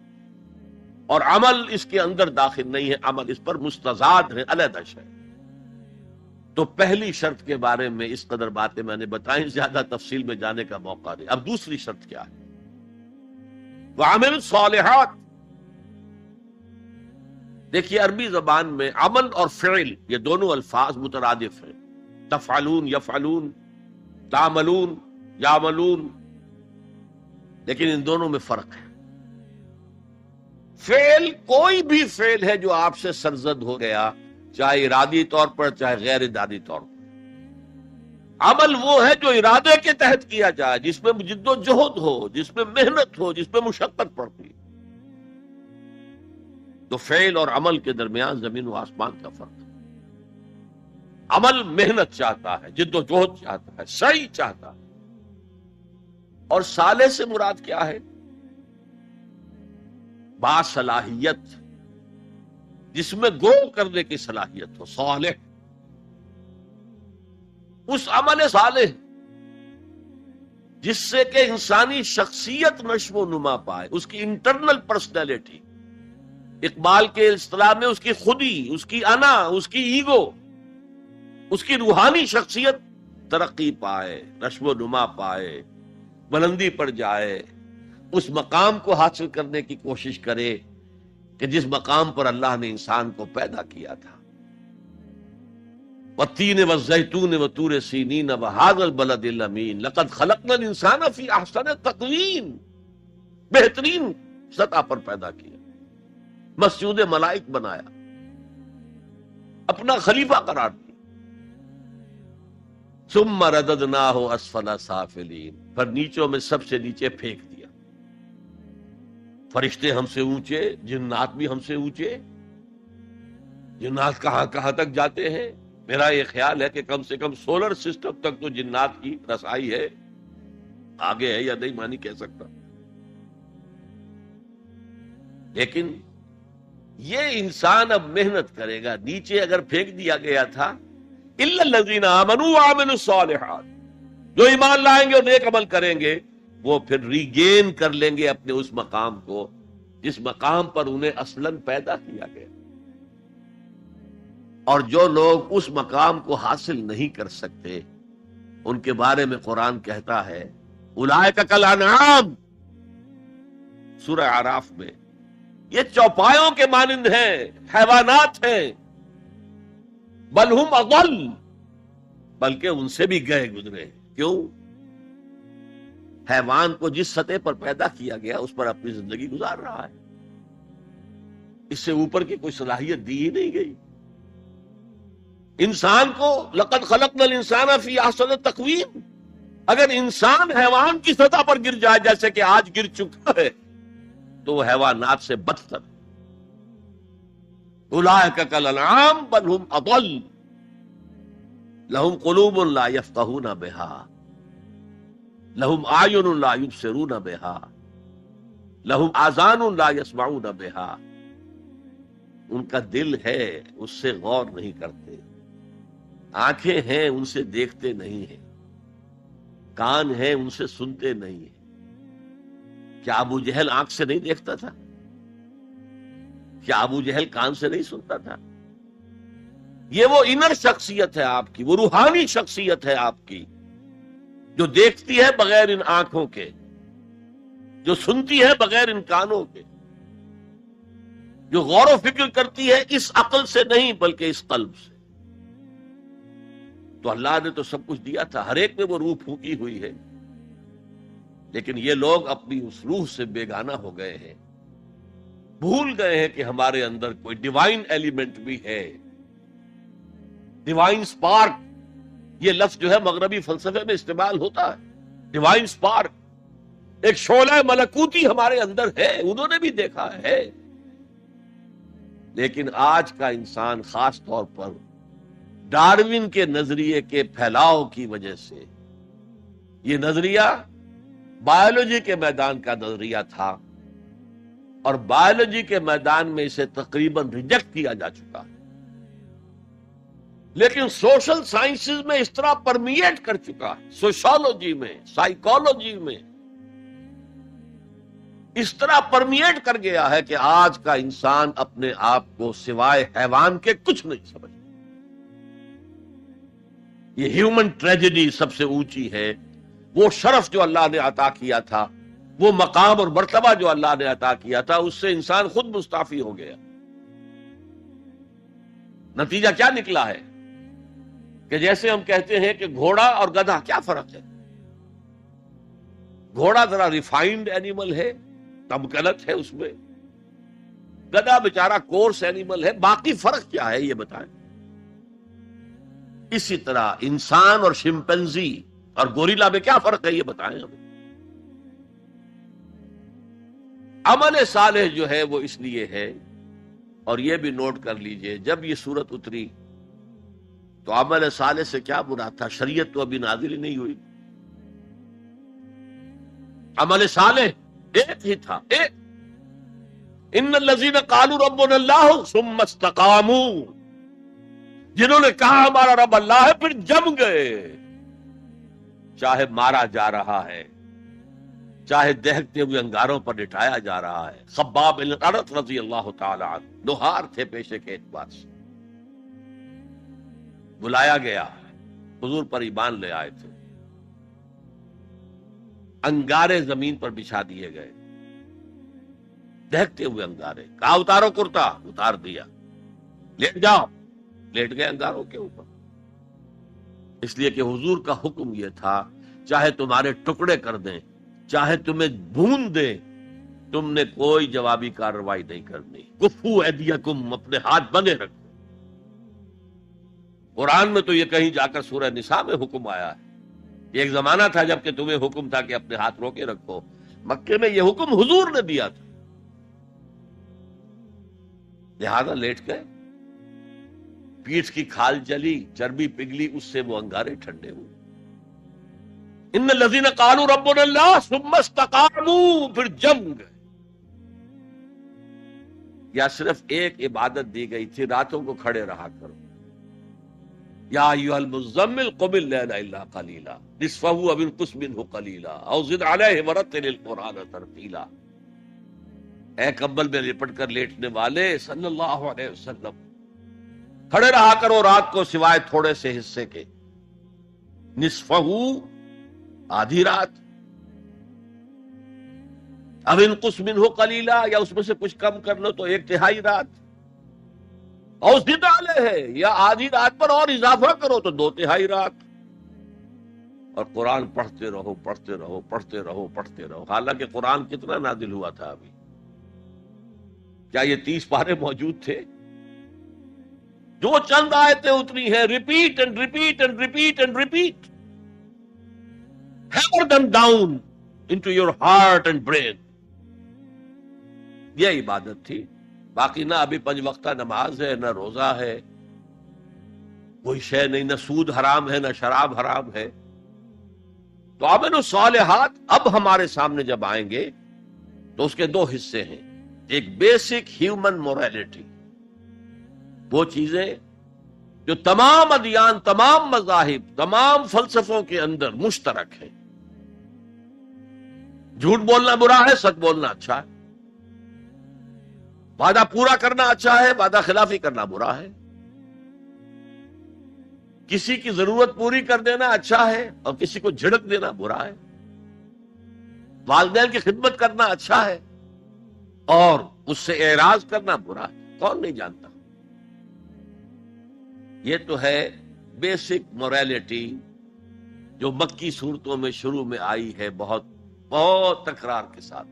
اور عمل اس کے اندر داخل نہیں ہے، عمل اس پر مستزاد ہے، علیحدہ ہے. تو پہلی شرط کے بارے میں اس قدر باتیں میں نے بتائیں، زیادہ تفصیل میں جانے کا موقع نہیں. اب دوسری شرط کیا ہے؟ وَعَمِلُوا الصَّالِحَاتِ. دیکھیے عربی زبان میں عمل اور فعل یہ دونوں الفاظ مترادف ہیں. تفعلون، یفعلون، تعملون، یعملون، لیکن ان دونوں میں فرق ہے. فعل کوئی بھی فعل ہے جو آپ سے سرزد ہو گیا، چاہے ارادی طور پر چاہے غیر ارادی طور پر. عمل وہ ہے جو ارادے کے تحت کیا جائے، جس میں جد و جہد ہو، جس میں محنت ہو، جس میں مشقت پڑتی. تو فعل اور عمل کے درمیان زمین و آسمان کا فرق ہے. عمل محنت چاہتا ہے، جد و جہد چاہتا ہے، سعی چاہتا ہے. اور صالح سے مراد کیا ہے؟ باصلاحیت، جس میں گرو کرنے کی صلاحیت ہو. صالح اس عمل صالح جس سے کہ انسانی شخصیت نشو و نما پائے، اس کی انٹرنل پرسنالٹی، اقبال کے اصطلاح میں اس کی خودی، اس کی انا، اس کی ایگو، اس کی روحانی شخصیت ترقی پائے، نشو و نما پائے، بلندی پر جائے، اس مقام کو حاصل کرنے کی کوشش کرے کہ جس مقام پر اللہ نے انسان کو پیدا کیا تھا. وَالتِّينِ وَالزَّيْتُونِ وَطُورِ سِينِينَ وَهَٰذَا الْبَلَدِ الْأَمِينِ لَقَدْ خَلَقْنَا الْإِنسَانَ فِي أَحْسَنِ تَقْوِيمٍ. بہترین سطح پر پیدا کیا، مسجود ملائک بنایا، اپنا خلیفہ قرار دیا. ثُمَّ رَدَدْنَاهُ أَسْفَلَ سَافِلِينَ، پھر نیچوں میں سب سے نیچے پھینک دیا. فرشتے ہم سے اونچے، جنات بھی ہم سے اونچے. جنات کہاں کہاں تک جاتے ہیں؟ میرا یہ خیال ہے کہ کم سے کم سولر سسٹم تک تو جنات کی رسائی ہے. آگے ہے یا نہیں میں نہیں کہہ سکتا. لیکن یہ انسان اب محنت کرے گا. نیچے اگر پھینک دیا گیا تھا الا الذین آمنوا وعملوا الصالحات، جو ایمان لائیں گے اور نیک عمل کریں گے وہ پھر ریگین کر لیں گے اپنے اس مقام کو جس مقام پر انہیں اصلاً پیدا کیا گیا. اور جو لوگ اس مقام کو حاصل نہیں کر سکتے ان کے بارے میں قرآن کہتا ہے اولئک کالانعام، سورہ اعراف میں، یہ چوپایوں کے مانند ہیں، حیوانات ہیں. بل ہم اضل، بلکہ ان سے بھی گئے گزرے. کیوں؟ حیوان کو جس سطح پر پیدا کیا گیا اس پر اپنی زندگی گزار رہا ہے. اس سے اوپر کی کوئی صلاحیت دی ہی نہیں گئی. انسان کو لقد خلقنا الانسان فی احسن تقویم، اگر انسان حیوان کی سطح پر گر جائے جیسے کہ آج گر چکا ہے تو وہ حیوانات سے بدتر. اولئک کالانعام بل ہم اضل لہم قلوب لا یفقہون بہا لہم اعین لا یبصرون بہا لہم آذان لا یسمعون بہا، ان کا دل ہے اس سے غور نہیں کرتے، آنکھیں ہیں ان سے دیکھتے نہیں ہیں، کان ہیں ان سے سنتے نہیں ہیں۔ کیا ابو جہل آنکھ سے نہیں دیکھتا تھا؟ کیا ابو جہل کان سے نہیں سنتا تھا؟ یہ وہ انر شخصیت ہے آپ کی، وہ روحانی شخصیت ہے آپ کی، جو دیکھتی ہے بغیر ان آنکھوں کے، جو سنتی ہے بغیر ان کانوں کے، جو غور و فکر کرتی ہے اس عقل سے نہیں بلکہ اس قلب سے۔ تو اللہ نے تو سب کچھ دیا تھا، ہر ایک میں وہ روح پھونکی ہوئی ہے، لیکن یہ لوگ اپنی اس روح سے بیگانہ ہو گئے ہیں، بھول گئے ہیں کہ ہمارے اندر کوئی ڈیوائن ایلیمنٹ بھی ہے۔ ڈیوائن سپارک، یہ لفظ جو ہے مغربی فلسفے میں استعمال ہوتا ہے، ڈیوائن سپارک، ایک شعلہ ملکوتی ہمارے اندر ہے، انہوں نے بھی دیکھا ہے۔ لیکن آج کا انسان خاص طور پر ڈارون کے نظریے کے پھیلاؤ کی وجہ سے، یہ نظریہ بایولوجی کے میدان کا نظریہ تھا اور بایولوجی کے میدان میں اسے تقریباً ریجیکٹ کیا جا چکا ہے، لیکن سوشل سائنسز میں اس طرح پرمیٹ کر چکا ہے، سوشالوجی میں، سائیکالوجی میں اس طرح پرمیٹ کر گیا ہے کہ آج کا انسان اپنے آپ کو سوائے حیوان کے کچھ نہیں سمجھتا۔ یہ ہیومن ٹریجڈی سب سے اونچی ہے، وہ شرف جو اللہ نے عطا کیا تھا، وہ مقام اور مرتبہ جو اللہ نے عطا کیا تھا، اس سے انسان خود مستعفی ہو گیا۔ نتیجہ کیا نکلا ہے کہ جیسے ہم کہتے ہیں کہ گھوڑا اور گدھا کیا فرق ہے؟ گھوڑا ذرا ریفائنڈ اینیمل ہے، تمکنت ہے اس میں، گدھا بیچارہ کورس اینیمل ہے، باقی فرق کیا ہے یہ بتائیں۔ اسی طرح انسان اور شمپینزی اور گوریلا میں کیا فرق ہے یہ بتائیں ہمیں۔ عمل صالح جو ہے وہ اس لیے ہے، اور یہ بھی نوٹ کر لیجئے، جب یہ سورت اتری تو عمل صالح سے کیا مراد تھا؟ شریعت تو ابھی نازل ہی نہیں ہوئی، عمل صالح ایک ہی تھا، ایک ان الذین قالوا ربنا اللہ ثم استقاموا، جنہوں نے کہا ہمارا رب اللہ ہے پھر جم گئے، چاہے مارا جا رہا ہے، چاہے دہکتے ہوئے انگاروں پر لٹایا جا رہا ہے۔ خباب بن الارت رضی اللہ تعالی عنہ لوہار تھے پیشے کے اعتبار سے، بلایا گیا، حضور پر ایمان لے آئے تھے، انگارے زمین پر بچھا دیے گئے، دہکتے ہوئے انگارے، کہا اتارو کرتا، اتار دیا، لیٹ جاؤ، لیٹ گئے انگاروں کے اوپر، اس لیے کہ حضور کا حکم یہ تھا چاہے تمہارے ٹکڑے کر دیں، چاہے تمہیں بھون دیں، تم نے کوئی جوابی کارروائی نہیں کرنی۔ کفو ایدیکم، اپنے ہاتھ بندے رکھو۔ قرآن میں تو یہ کہیں جا کر سورہ نساء میں حکم آیا ہے، ایک زمانہ تھا جب کہ تمہیں حکم تھا کہ اپنے ہاتھ روکے رکھو، مکے میں یہ حکم حضور نے دیا تھا، لہذا لیٹ گئے، پیٹھ کی کھال جلی، چربی پگھلی، اس سے وہ انگارے ٹھنڈے ہوئے۔ ان الذین قالوا ربنا اللہ ثم استقاموا، پھر جم گئے۔ یا صرف ایک عبادت دی گئی تھی، راتوں کو کھڑے رہا کرو، یا ایھا المزمل قم اللیل الا قلیلا نصفہ او انقص منہ قلیلا او زد علیہ ورتل القرآن ترتیلا۔ اے کمبل میں لپٹ کر لیٹنے والے صلی اللہ علیہ وسلم، کھڑے رہا کرو رات کو سوائے تھوڑے سے حصے کے، نصفہ، آدھی رات، اب انقص منہ قلیلا، یا اس میں سے کچھ کم کر لو تو ایک تہائی رات، اور زد علیہ ہے، یا آدھی رات پر اور اضافہ کرو تو دو تہائی رات، اور قرآن پڑھتے رہو پڑھتے رہو پڑھتے رہو پڑھتے رہو۔ حالانکہ قرآن کتنا نازل ہوا تھا ابھی؟ کیا یہ 30 پارے موجود تھے؟ جو چند آیتیں اتری ہیں، repeat and repeat and repeat and repeat, hammer them down into your heart and brain۔ یہ عبادت تھی، باقی نہ ابھی 5 وقتہ نماز ہے، نہ روزہ ہے، کوئی شے نہیں، نہ سود حرام ہے، نہ شراب حرام ہے۔ تو عمل الصالحات اب ہمارے سامنے جب آئیں گے تو اس کے دو حصے ہیں. ایک بیسک ہیومن موریلٹی، وہ چیزیں جو تمام ادیان، تمام مذاہب، تمام فلسفوں کے اندر مشترک ہیں. جھوٹ بولنا برا ہے، سچ بولنا اچھا ہے. وعدہ پورا کرنا اچھا ہے، وعدہ خلافی کرنا برا ہے. کسی کی ضرورت پوری کر دینا اچھا ہے اور کسی کو جھڑک دینا برا ہے. والدین کی خدمت کرنا اچھا ہے اور اس سے اعراض کرنا برا ہے. کون نہیں جانتا؟ یہ تو ہے بیسک موریلٹی جو مکی صورتوں میں شروع میں آئی ہے، بہت بہت تکرار کے ساتھ.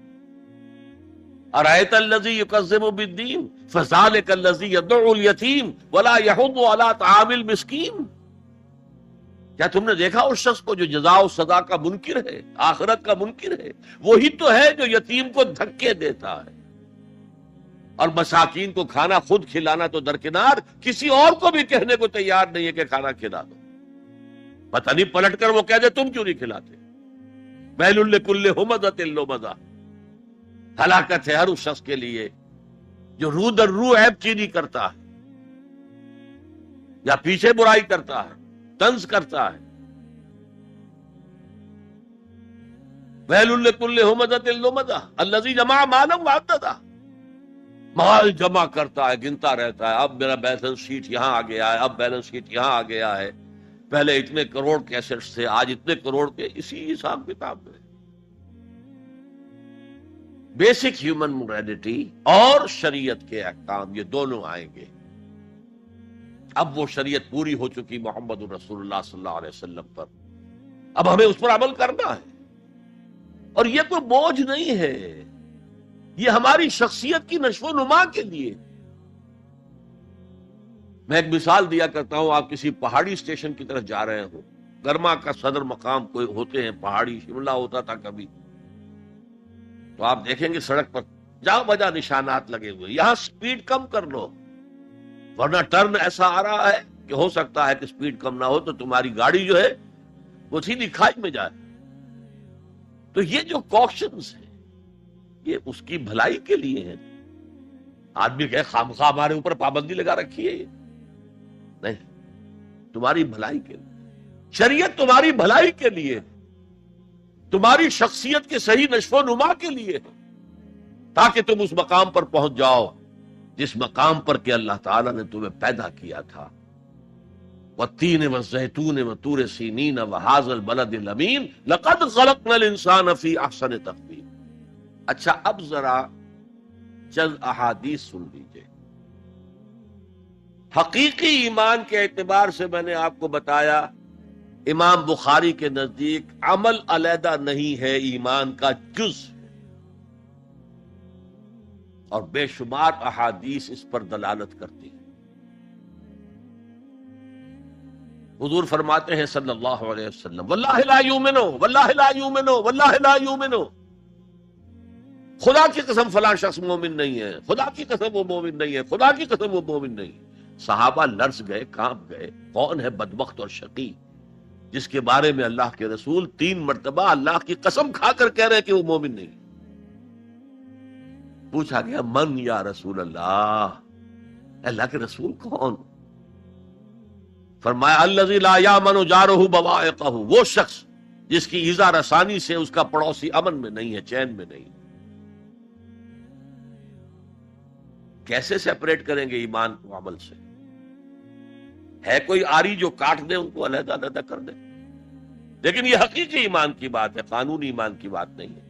ارأیت الذی یکذب بالدین فذلک الذی یدعو الیتیم ولا یحض علی طعام المسکین. کیا تم نے دیکھا اس شخص کو جو جزا و سزا کا منکر ہے، آخرت کا منکر ہے؟ وہی تو ہے جو یتیم کو دھکے دیتا ہے اور مساکین کو کھانا خود کھلانا تو درکنار، کسی اور کو بھی کہنے کو تیار نہیں ہے کہ کھانا کھلا دو. پتہ نہیں پلٹ کر وہ کہہ دے تم کیوں نہیں کھلاتے. ویل لکل ہمزۃ لمزہ، ہلاکت ہے ہر اس شخص کے لیے جو رو در رو عیب چینی کرتا ہے یا پیچھے برائی کرتا ہے، طنز کرتا ہے. ویل لکل ہمزۃ لمزہ الذی جمع مالا وعددہ، مال جمع کرتا ہے، گنتا رہتا ہے. اب میرا بیلنس شیٹ یہاں آ گیا ہے، اب بیلنس شیٹ یہاں آ گیا ہے، پہلے اتنے کروڑ کے ایسٹس تھے، آج اتنے کروڑ کے. اسی حساب کتاب میں بیسک ہیومن موریلٹی اور شریعت کے احکام، یہ دونوں آئیں گے. اب وہ شریعت پوری ہو چکی محمد رسول اللہ صلی اللہ علیہ وسلم پر، اب ہمیں اس پر عمل کرنا ہے. اور یہ کوئی بوجھ نہیں ہے، یہ ہماری شخصیت کی نشو و نما کے لیے. میں ایک مثال دیا کرتا ہوں. آپ کسی پہاڑی اسٹیشن کی طرف جا رہے ہوں، گرما کا صدر مقام کوئی ہوتے ہیں پہاڑی، شملہ ہوتا تھا کبھی، تو آپ دیکھیں گے سڑک پر جا بجا نشانات لگے ہوئے. یہاں سپیڈ کم کر لو ورنہ ٹرن ایسا آ رہا ہے کہ ہو سکتا ہے کہ سپیڈ کم نہ ہو تو تمہاری گاڑی جو ہے وہ سیدھی کھائی میں جائے. تو یہ جو کوشنز ہیں یہ اس کی بھلائی کے لیے ہیں. آدمی کہے خامخواہ ہمارے اوپر پابندی لگا رکھی ہے، یہ نہیں، تمہاری بھلائی کے لیے. شریعت تمہاری بھلائی کے لیے، تمہاری شخصیت کے صحیح نشو و نما کے لیے، تاکہ تم اس مقام پر پہنچ جاؤ جس مقام پر کہ اللہ تعالیٰ نے تمہیں پیدا کیا تھا. والتین والزیتون وطور سینین وہذا البلد الامین لقد خلقنا الانسان فی احسن تقویم. اچھا، اب ذرا چند احادیث سن لیجئے. حقیقی ایمان کے اعتبار سے میں نے آپ کو بتایا امام بخاری کے نزدیک عمل علیحدہ نہیں ہے، ایمان کا جز ہے، اور بے شمار احادیث اس پر دلالت کرتی ہیں. حضور فرماتے ہیں صلی اللہ علیہ وسلم واللہ لا یؤمنو واللہ لا یؤمنو واللہ لا یؤمنو، خدا کی قسم فلاں شخص مومن نہیں ہے، خدا کی قسم وہ مومن نہیں ہے، خدا کی قسم وہ مومن نہیں ہے. صحابہ لرز گئے، کانپ گئے. کون ہے بدبخت اور شقی جس کے بارے میں اللہ کے رسول 3 مرتبہ اللہ کی قسم کھا کر کہہ رہے کہ وہ مومن نہیں؟ پوچھا گیا من یا رسول اللہ، اللہ کے رسول کون؟ فرمایا الذی لا یامن جارہ بوائقہ، وہ شخص جس کی ایذا رسانی سے اس کا پڑوسی امن میں نہیں ہے، چین میں نہیں. کیسے سیپریٹ کریں گے ایمان کو عمل سے؟ ہے کوئی آری جو کاٹ دے ان کو علیحدہ علیحدہ کر دے؟ لیکن یہ حقیقی ایمان کی بات ہے، قانونی ایمان کی بات نہیں ہے.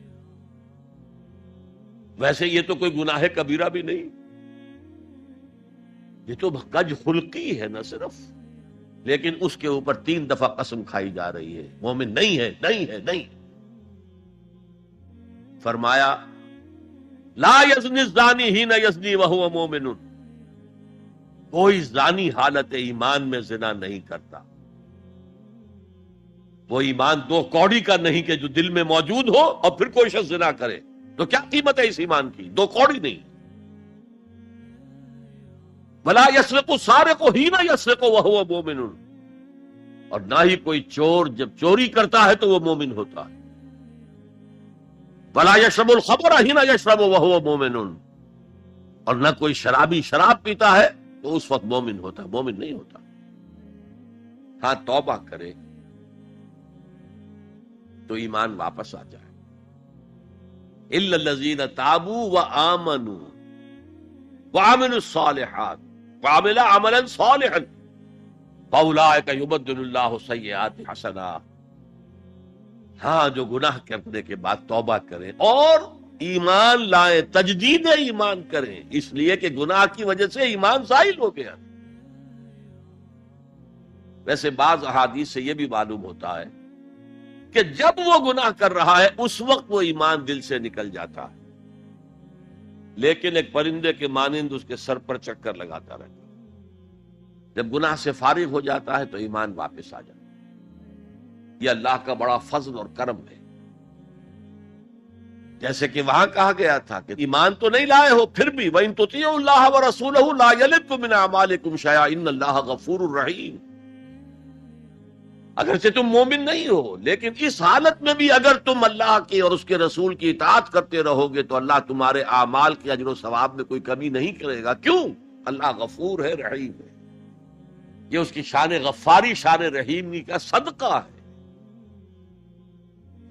ویسے یہ تو کوئی گناہ کبیرہ بھی نہیں، یہ تو کج خلقی ہے نہ صرف، لیکن اس کے اوپر 3 دفعہ قسم کھائی جا رہی ہے مومن نہیں ہے، نہیں ہے، نہیں. فرمایا لا یزنی الزانی حین یزنی وہو مومن، کوئی زانی حالت ایمان میں زنا نہیں کرتا. وہ ایمان 2 کوڑی کا نہیں کہ جو دل میں موجود ہو اور پھر کوئی شخص زنا کرے، تو کیا قیمت ہے اس ایمان کی؟ 2 کوڑی نہیں. ولا یسرق السارق حین یسرق وہو مومن، اور نہ ہی کوئی چور جب چوری کرتا ہے تو وہ مومن ہوتا ہے. ولا یشرب الخمر حین یشرب وہو مومن، اور نہ کوئی شرابی شراب پیتا ہے تو اس وقت مومن ہوتا، مومن نہیں ہوتا۔ ہاں توبہ کرے تو ایمان واپس آ جائے۔ الا الذین تابوا وآمنوا وعملوا الصالحات وعملوا عملا صالحا فاولئک یبدل اللہ سیئات حسنات۔ ہاں جو گناہ کرنے کے بعد توبہ کریں اور ایمان لائیں، تجدید ایمان کریں، اس لیے کہ گناہ کی وجہ سے ایمان زائل ہو گیا۔ ویسے بعض احادیث سے یہ بھی معلوم ہوتا ہے کہ جب وہ گناہ کر رہا ہے اس وقت وہ ایمان دل سے نکل جاتا ہے، لیکن ایک پرندے کے مانند اس کے سر پر چکر لگاتا رہتا ہے۔ جب گناہ سے فارغ ہو جاتا ہے تو ایمان واپس آ جاتا ہے۔ یہ اللہ کا بڑا فضل اور کرم ہے۔ جیسے کہ وہاں کہا گیا تھا کہ ایمان تو نہیں لائے ہو، پھر بھی وَإِن تُطِيعُوا اللَّهَ وَرَسُولَهُ لَا يَلِتْكُم مِّنْ أَعْمَالِكُمْ شَيْئًا إِنَّ اللَّهَ غَفُورٌ رَحِيمٌ۔ اگرچہ تم مومن نہیں ہو، لیکن اس حالت میں بھی اگر تم اللہ کی اور اس کے رسول کی اطاعت کرتے رہو گے تو اللہ تمہارے اعمال کے اجر و ثواب میں کوئی کمی نہیں کرے گا۔ کیوں؟ اللہ غفور ہے، رحیم ہے۔ یہ اس کی شان غفاری، شان رحیمی کا صدقہ ہے۔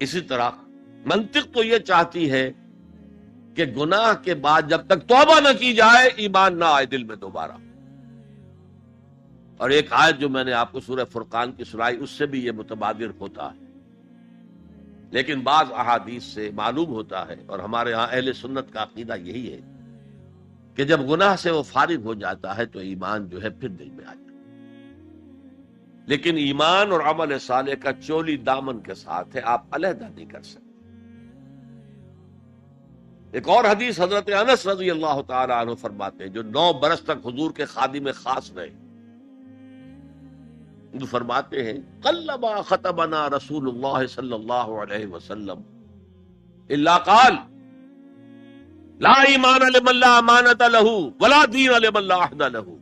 اسی طرح منطق تو یہ چاہتی ہے کہ گناہ کے بعد جب تک توبہ نہ کی جائے ایمان نہ آئے دل میں دوبارہ۔ اور ایک آیت جو میں نے آپ کو سورہ فرقان کی سنائی اس سے بھی یہ متبادر ہوتا ہے، لیکن بعض احادیث سے معلوم ہوتا ہے، اور ہمارے ہاں اہل سنت کا عقیدہ یہی ہے کہ جب گناہ سے وہ فارغ ہو جاتا ہے تو ایمان جو ہے پھر دل میں آ جاتا ہے۔ لیکن ایمان اور عمل صالح کا چولی دامن کے ساتھ ہے، آپ علیحدہ نہیں کر سکتے۔ ایک اور حدیث حضرت انس رضی اللہ تعالی عنہ فرماتے ہیں، جو 9 برس تک حضور کے خادم خاص رہے، جو فرماتے ہیں قلما خطبنا رسول اللہ صلی اللہ علیہ وسلم الا قال لا ایمان لمن لا امانۃ له ولا دین لمن لا عہد له۔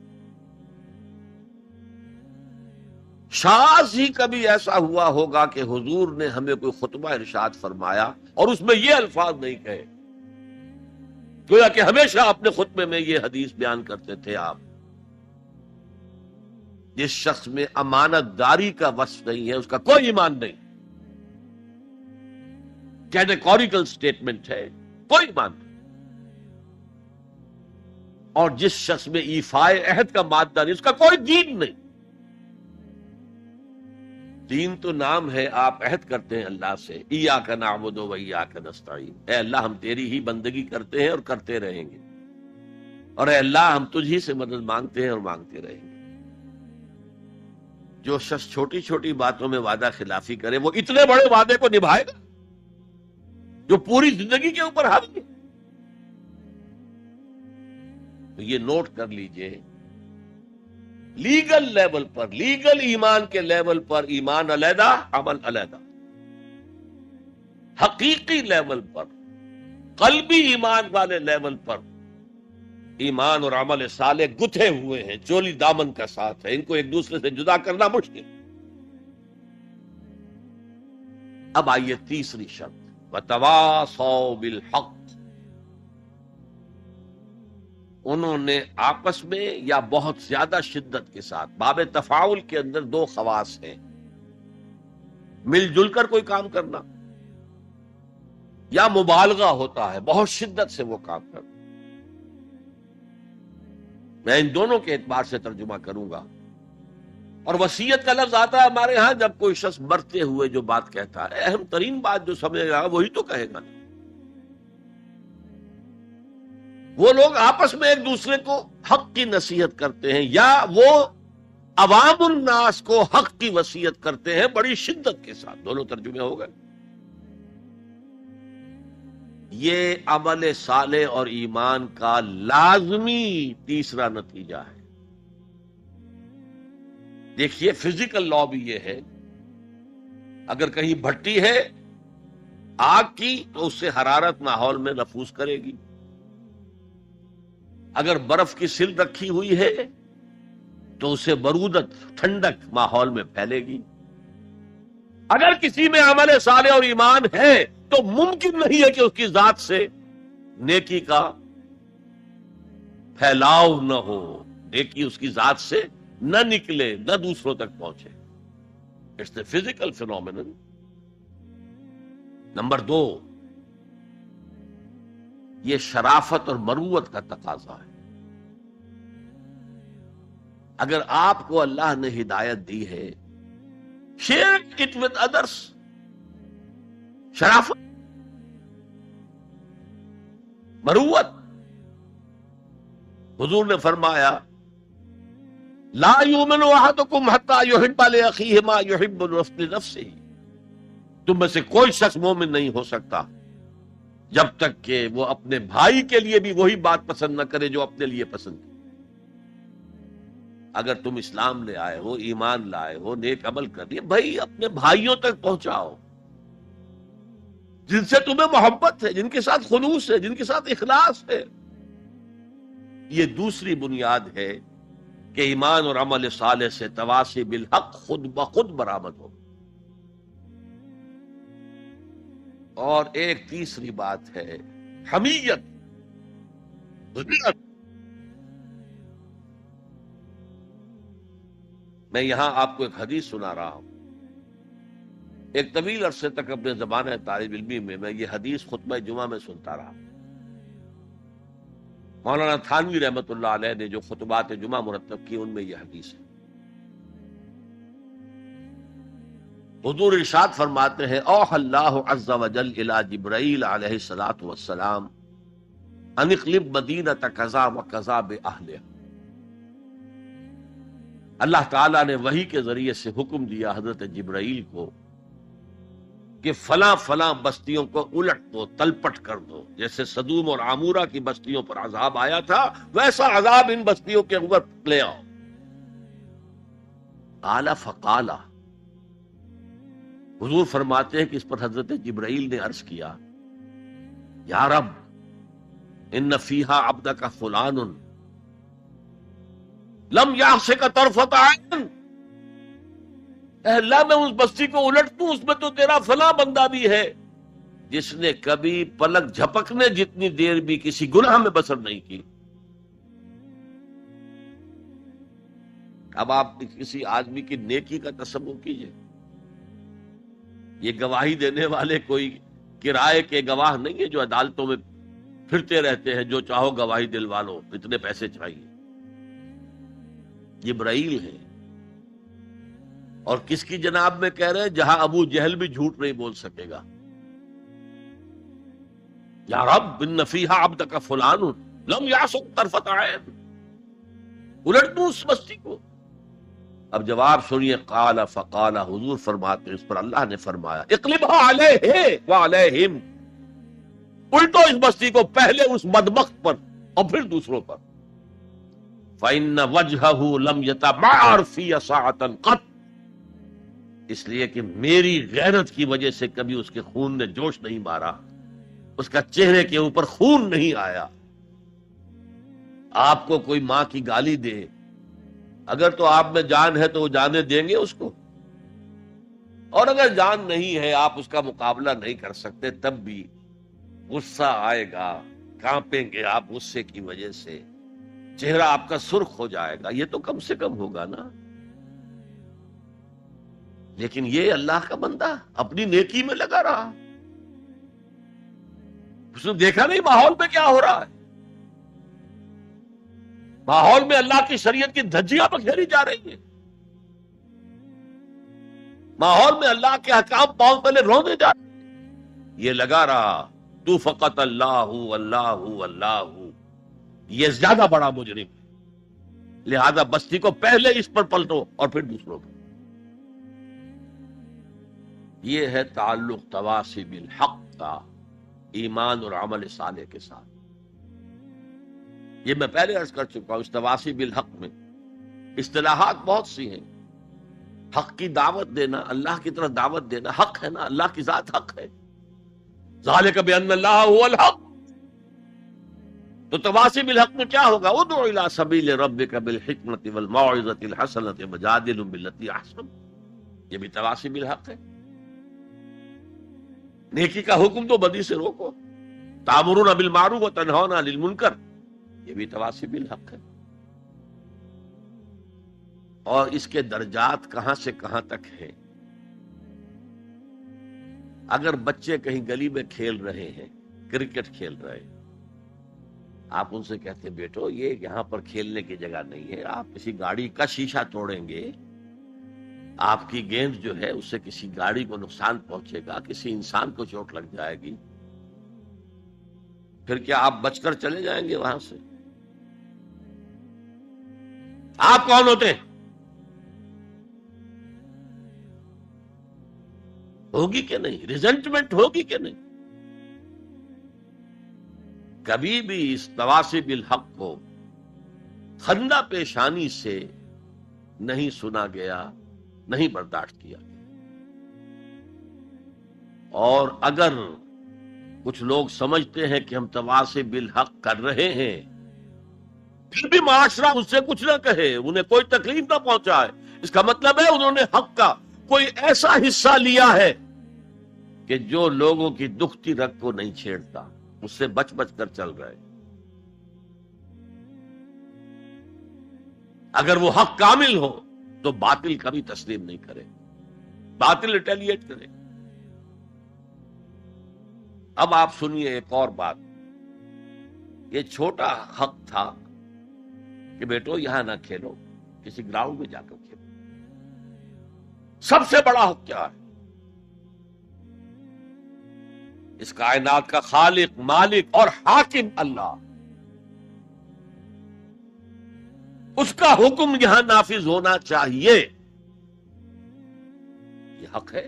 شاذ ہی کبھی ایسا ہوا ہوگا کہ حضور نے ہمیں کوئی خطبہ ارشاد فرمایا اور اس میں یہ الفاظ نہیں کہے، گویا کہ ہمیشہ اپنے خطبے میں یہ حدیث بیان کرتے تھے آپ، جس شخص میں امانت داری کا وصف نہیں ہے اس کا کوئی ایمان نہیں۔ کیٹیگوریکل سٹیٹمنٹ ہے، کوئی ایمان نہیں۔ اور جس شخص میں ایفائے عہد کا مادہ نہیں اس کا کوئی دین نہیں۔ دین تو نام ہے، آپ عہد کرتے ہیں اللہ سے، ایاک نعبد و ایاک نستعین، اے اللہ ہم تیری ہی بندگی کرتے ہیں اور کرتے رہیں گے، اور اے اللہ ہم تجھ ہی سے مدد مانگتے ہیں اور مانگتے رہیں گے۔ جو شخص چھوٹی چھوٹی باتوں میں وعدہ خلافی کرے وہ اتنے بڑے وعدے کو نبھائے گا جو پوری زندگی کے اوپر حاوی ہے؟ تو یہ نوٹ کر لیجئے، لیگل لیول پر، لیگل ایمان کے لیول پر ایمان علیحدہ، عمل علیحدہ۔ حقیقی لیول پر، قلبی ایمان والے لیول پر ایمان اور عمل صالح گتھے ہوئے ہیں، چولی دامن کا ساتھ ہے، ان کو ایک دوسرے سے جدا کرنا مشکل۔ اب آئیے تیسری شرط، وتواصوا بالحق۔ انہوں نے آپس میں یا بہت زیادہ شدت کے ساتھ، باب تفاعل کے اندر 2 خواص ہیں، مل جل کر کوئی کام کرنا یا مبالغہ ہوتا ہے، بہت شدت سے وہ کام کرنا۔ میں ان دونوں کے اعتبار سے ترجمہ کروں گا۔ اور وصیت کا لفظ آتا ہے ہمارے ہاں جب کوئی شخص مرتے ہوئے جو بات کہتا ہے، اہم ترین بات جو سمجھے گا وہی تو کہے گا۔ وہ لوگ آپس میں ایک دوسرے کو حق کی نصیحت کرتے ہیں یا وہ عوام الناس کو حق کی وصیت کرتے ہیں بڑی شدت کے ساتھ، دونوں ترجمے ہو گئے۔ یہ عمل صالح اور ایمان کا لازمی تیسرا نتیجہ ہے۔ دیکھیے فزیکل لا بھی یہ ہے، اگر کہیں بھٹی ہے آگ کی تو اس سے حرارت ماحول میں نفوذ کرے گی، اگر برف کی سل رکھی ہوئی ہے تو اسے برودت، ٹھنڈک ماحول میں پھیلے گی۔ اگر کسی میں عمل صالح اور ایمان ہے تو ممکن نہیں ہے کہ اس کی ذات سے نیکی کا پھیلاؤ نہ ہو، نیکی اس کی ذات سے نہ نکلے، نہ دوسروں تک پہنچے. It's a physical phenomenon. Number 2، یہ شرافت اور مروت کا تقاضا ہے. اگر آپ کو اللہ نے ہدایت دی ہے، شیئر اٹ ود ادرس. شرافت، مروت. حضور نے فرمایا لا یؤمن احدکم حتی یحب لاخیہ ما یحب لنفسہ. تم میں سے کوئی شخص مومن نہیں ہو سکتا جب تک کہ وہ اپنے بھائی کے لیے بھی وہی بات پسند نہ کرے جو اپنے لیے پسند ہے. اگر تم اسلام لے آئے ہو، ایمان لائے ہو، نیک عمل کر لیے، بھائی اپنے بھائیوں تک پہنچاؤ جن سے تمہیں محبت ہے، جن کے ساتھ خلوص ہے، جن کے ساتھ اخلاص ہے. یہ دوسری بنیاد ہے کہ ایمان اور عمل صالح سے تواصی بالحق خود بخود برآمد ہو. اور ایک تیسری بات ہے حمیت. میں یہاں آپ کو ایک حدیث سنا رہا ہوں. ایک طویل عرصے تک اپنے زمانہ طالب علمی میں یہ حدیث خطبہ جمعہ میں سنتا رہا. مولانا تھانوی رحمت اللہ علیہ نے جو خطبات جمعہ مرتب کی ان میں یہ حدیث ہے. حضور ارشاد فرماتے ہیں اوحى اللہ عز وجل الى جبرائیل علیہ الصلوۃ والسلام ان اقلب مدینۃ کذا وکذا باہلھا. اللہ تعالیٰ نے وحی کے ذریعے سے حکم دیا حضرت جبرائیل کو کہ فلاں فلاں بستیوں کو الٹ دو، تلپٹ کر دو. جیسے سدوم اور عامورہ کی بستیوں پر عذاب آیا تھا، ویسا عذاب ان بستیوں کے اوپر لے آؤ. قال فقال، حضور فرماتے ہیں کہ اس پر حضرت جبرائیل نے عرض کیا یا رب ان فیہا عبدک فلان لم یعصک طرفۃ عین. اے اللہ میں اس بستی کو الٹ دوں، اس میں تو تیرا فلاں بندہ بھی ہے جس نے کبھی پلک جھپکنے جتنی دیر بھی کسی گناہ میں بسر نہیں کی. اب آپ کسی آدمی کی نیکی کا تصور کیجئے. یہ گواہی دینے والے کوئی کرائے کے گواہ نہیں ہے جو عدالتوں میں پھرتے رہتے ہیں جو چاہو گواہی دلوا لو، اتنے پیسے چاہیے. جبرائیل ہے. اور کس کی جناب میں کہہ رہے ہیں؟ جہاں ابو جہل بھی جھوٹ نہیں بول سکے گا. یا رب ان فیہا عبدک فلان لم یعصک طرفۃ عین، الٹ دوں اس بستی کو. اب جواب سنیے. قال فقال، حضور فرماتے اس پر اللہ نے فرمایا اقلبها علیہ وعلیہم، الٹو اس بستی کو، پہلے اس بدبخت پر اور پھر دوسروں پر. فإن وجهه لم يتمعر في ساعة قط، اس لیے کہ میری غیرت کی وجہ سے کبھی اس کے خون نے جوش نہیں مارا، اس کا چہرے کے اوپر خون نہیں آیا. آپ کو کوئی ماں کی گالی دے، اگر تو آپ میں جان ہے تو وہ جانے دیں گے اس کو، اور اگر جان نہیں ہے، آپ اس کا مقابلہ نہیں کر سکتے، تب بھی غصہ آئے گا، کانپیں گے آپ غصے کی وجہ سے، چہرہ آپ کا سرخ ہو جائے گا. یہ تو کم سے کم ہوگا نا. لیکن یہ اللہ کا بندہ اپنی نیکی میں لگا رہا. اس نے دیکھا نہیں ماحول میں کیا ہو رہا ہے. ماحول میں اللہ کی شریعت کی دھجیاں بکھیری جا رہی ہیں. ماحول میں اللہ کے احکام پاؤں پہلے رونے جا رہے ہیں. یہ لگا رہا تو فقط اللہ اللہ اللہ، یہ زیادہ بڑا مجرم ہے، لہذا بستی کو پہلے اس پر پلٹو اور پھر دوسروں پر. یہ ہے تعلق تواصی بالحق کا ایمان اور عمل صالح کے ساتھ. یہ میں پہلے عرض کر چکا ہوں. اس تواصی بالحق میں اصطلاحات بہت سی ہیں. حق کی دعوت دینا، اللہ کی طرف دعوت دینا حق ہے نا، اللہ کی ذات حق ہے. ذالک بأن اللہ هو الحق. تو تواصی بالحق میں کیا ہوگا؟ ادعو الی سبیل ربک بالحکمۃ والموعظۃ الحسنۃ وجادلہم بالتی احسن. یہ بھی تواصی بالحق ہے. نیکی کا حکم دو، بدی سے روکو. تامرون بالمعروف و تنہون عن المنکر، یہ بھی تواصی بالحق ہے. اور اس کے درجات کہاں سے کہاں تک ہیں. اگر بچے کہیں گلی میں کھیل رہے ہیں، کرکٹ کھیل رہے ہیں، آپ ان سے کہتے ہیں بیٹو یہ یہاں پر کھیلنے کی جگہ نہیں ہے، آپ کسی گاڑی کا شیشہ توڑیں گے، آپ کی گیند جو ہے اس سے کسی گاڑی کو نقصان پہنچے گا، کسی انسان کو چوٹ لگ جائے گی، پھر کیا آپ بچ کر چلے جائیں گے وہاں سے؟ آپ کون ہوتے ہیں؟ ہوگی کہ نہیں؟ ریزنٹمنٹ ہوگی کہ نہیں؟ کبھی بھی اس تواصی بالحق کو خندہ پیشانی سے نہیں سنا گیا، نہیں برداشت کیا گیا. اور اگر کچھ لوگ سمجھتے ہیں کہ ہم تواصی بالحق کر رہے ہیں، پھر بھی معاشرہ اس سے کچھ نہ کہے، انہیں کوئی تکلیف نہ پہنچائے، اس کا مطلب ہے انہوں نے حق کا کوئی ایسا حصہ لیا ہے کہ جو لوگوں کی دکھتی رگ کو نہیں چھیڑتا، اس سے بچ بچ کر چل رہے. اگر وہ حق کامل ہو تو باطل کبھی تسلیم نہیں کرے، باطل ریٹیلیٹ کرے. اب آپ سنیے ایک اور بات. یہ چھوٹا حق تھا کہ بیٹو یہاں نہ کھیلو، کسی گراؤنڈ میں جا کر کھیلو. سب سے بڑا حق کیا ہے؟ اس کائنات کا خالق، مالک اور حاکم اللہ، اس کا حکم یہاں نافذ ہونا چاہیے، یہ حق ہے.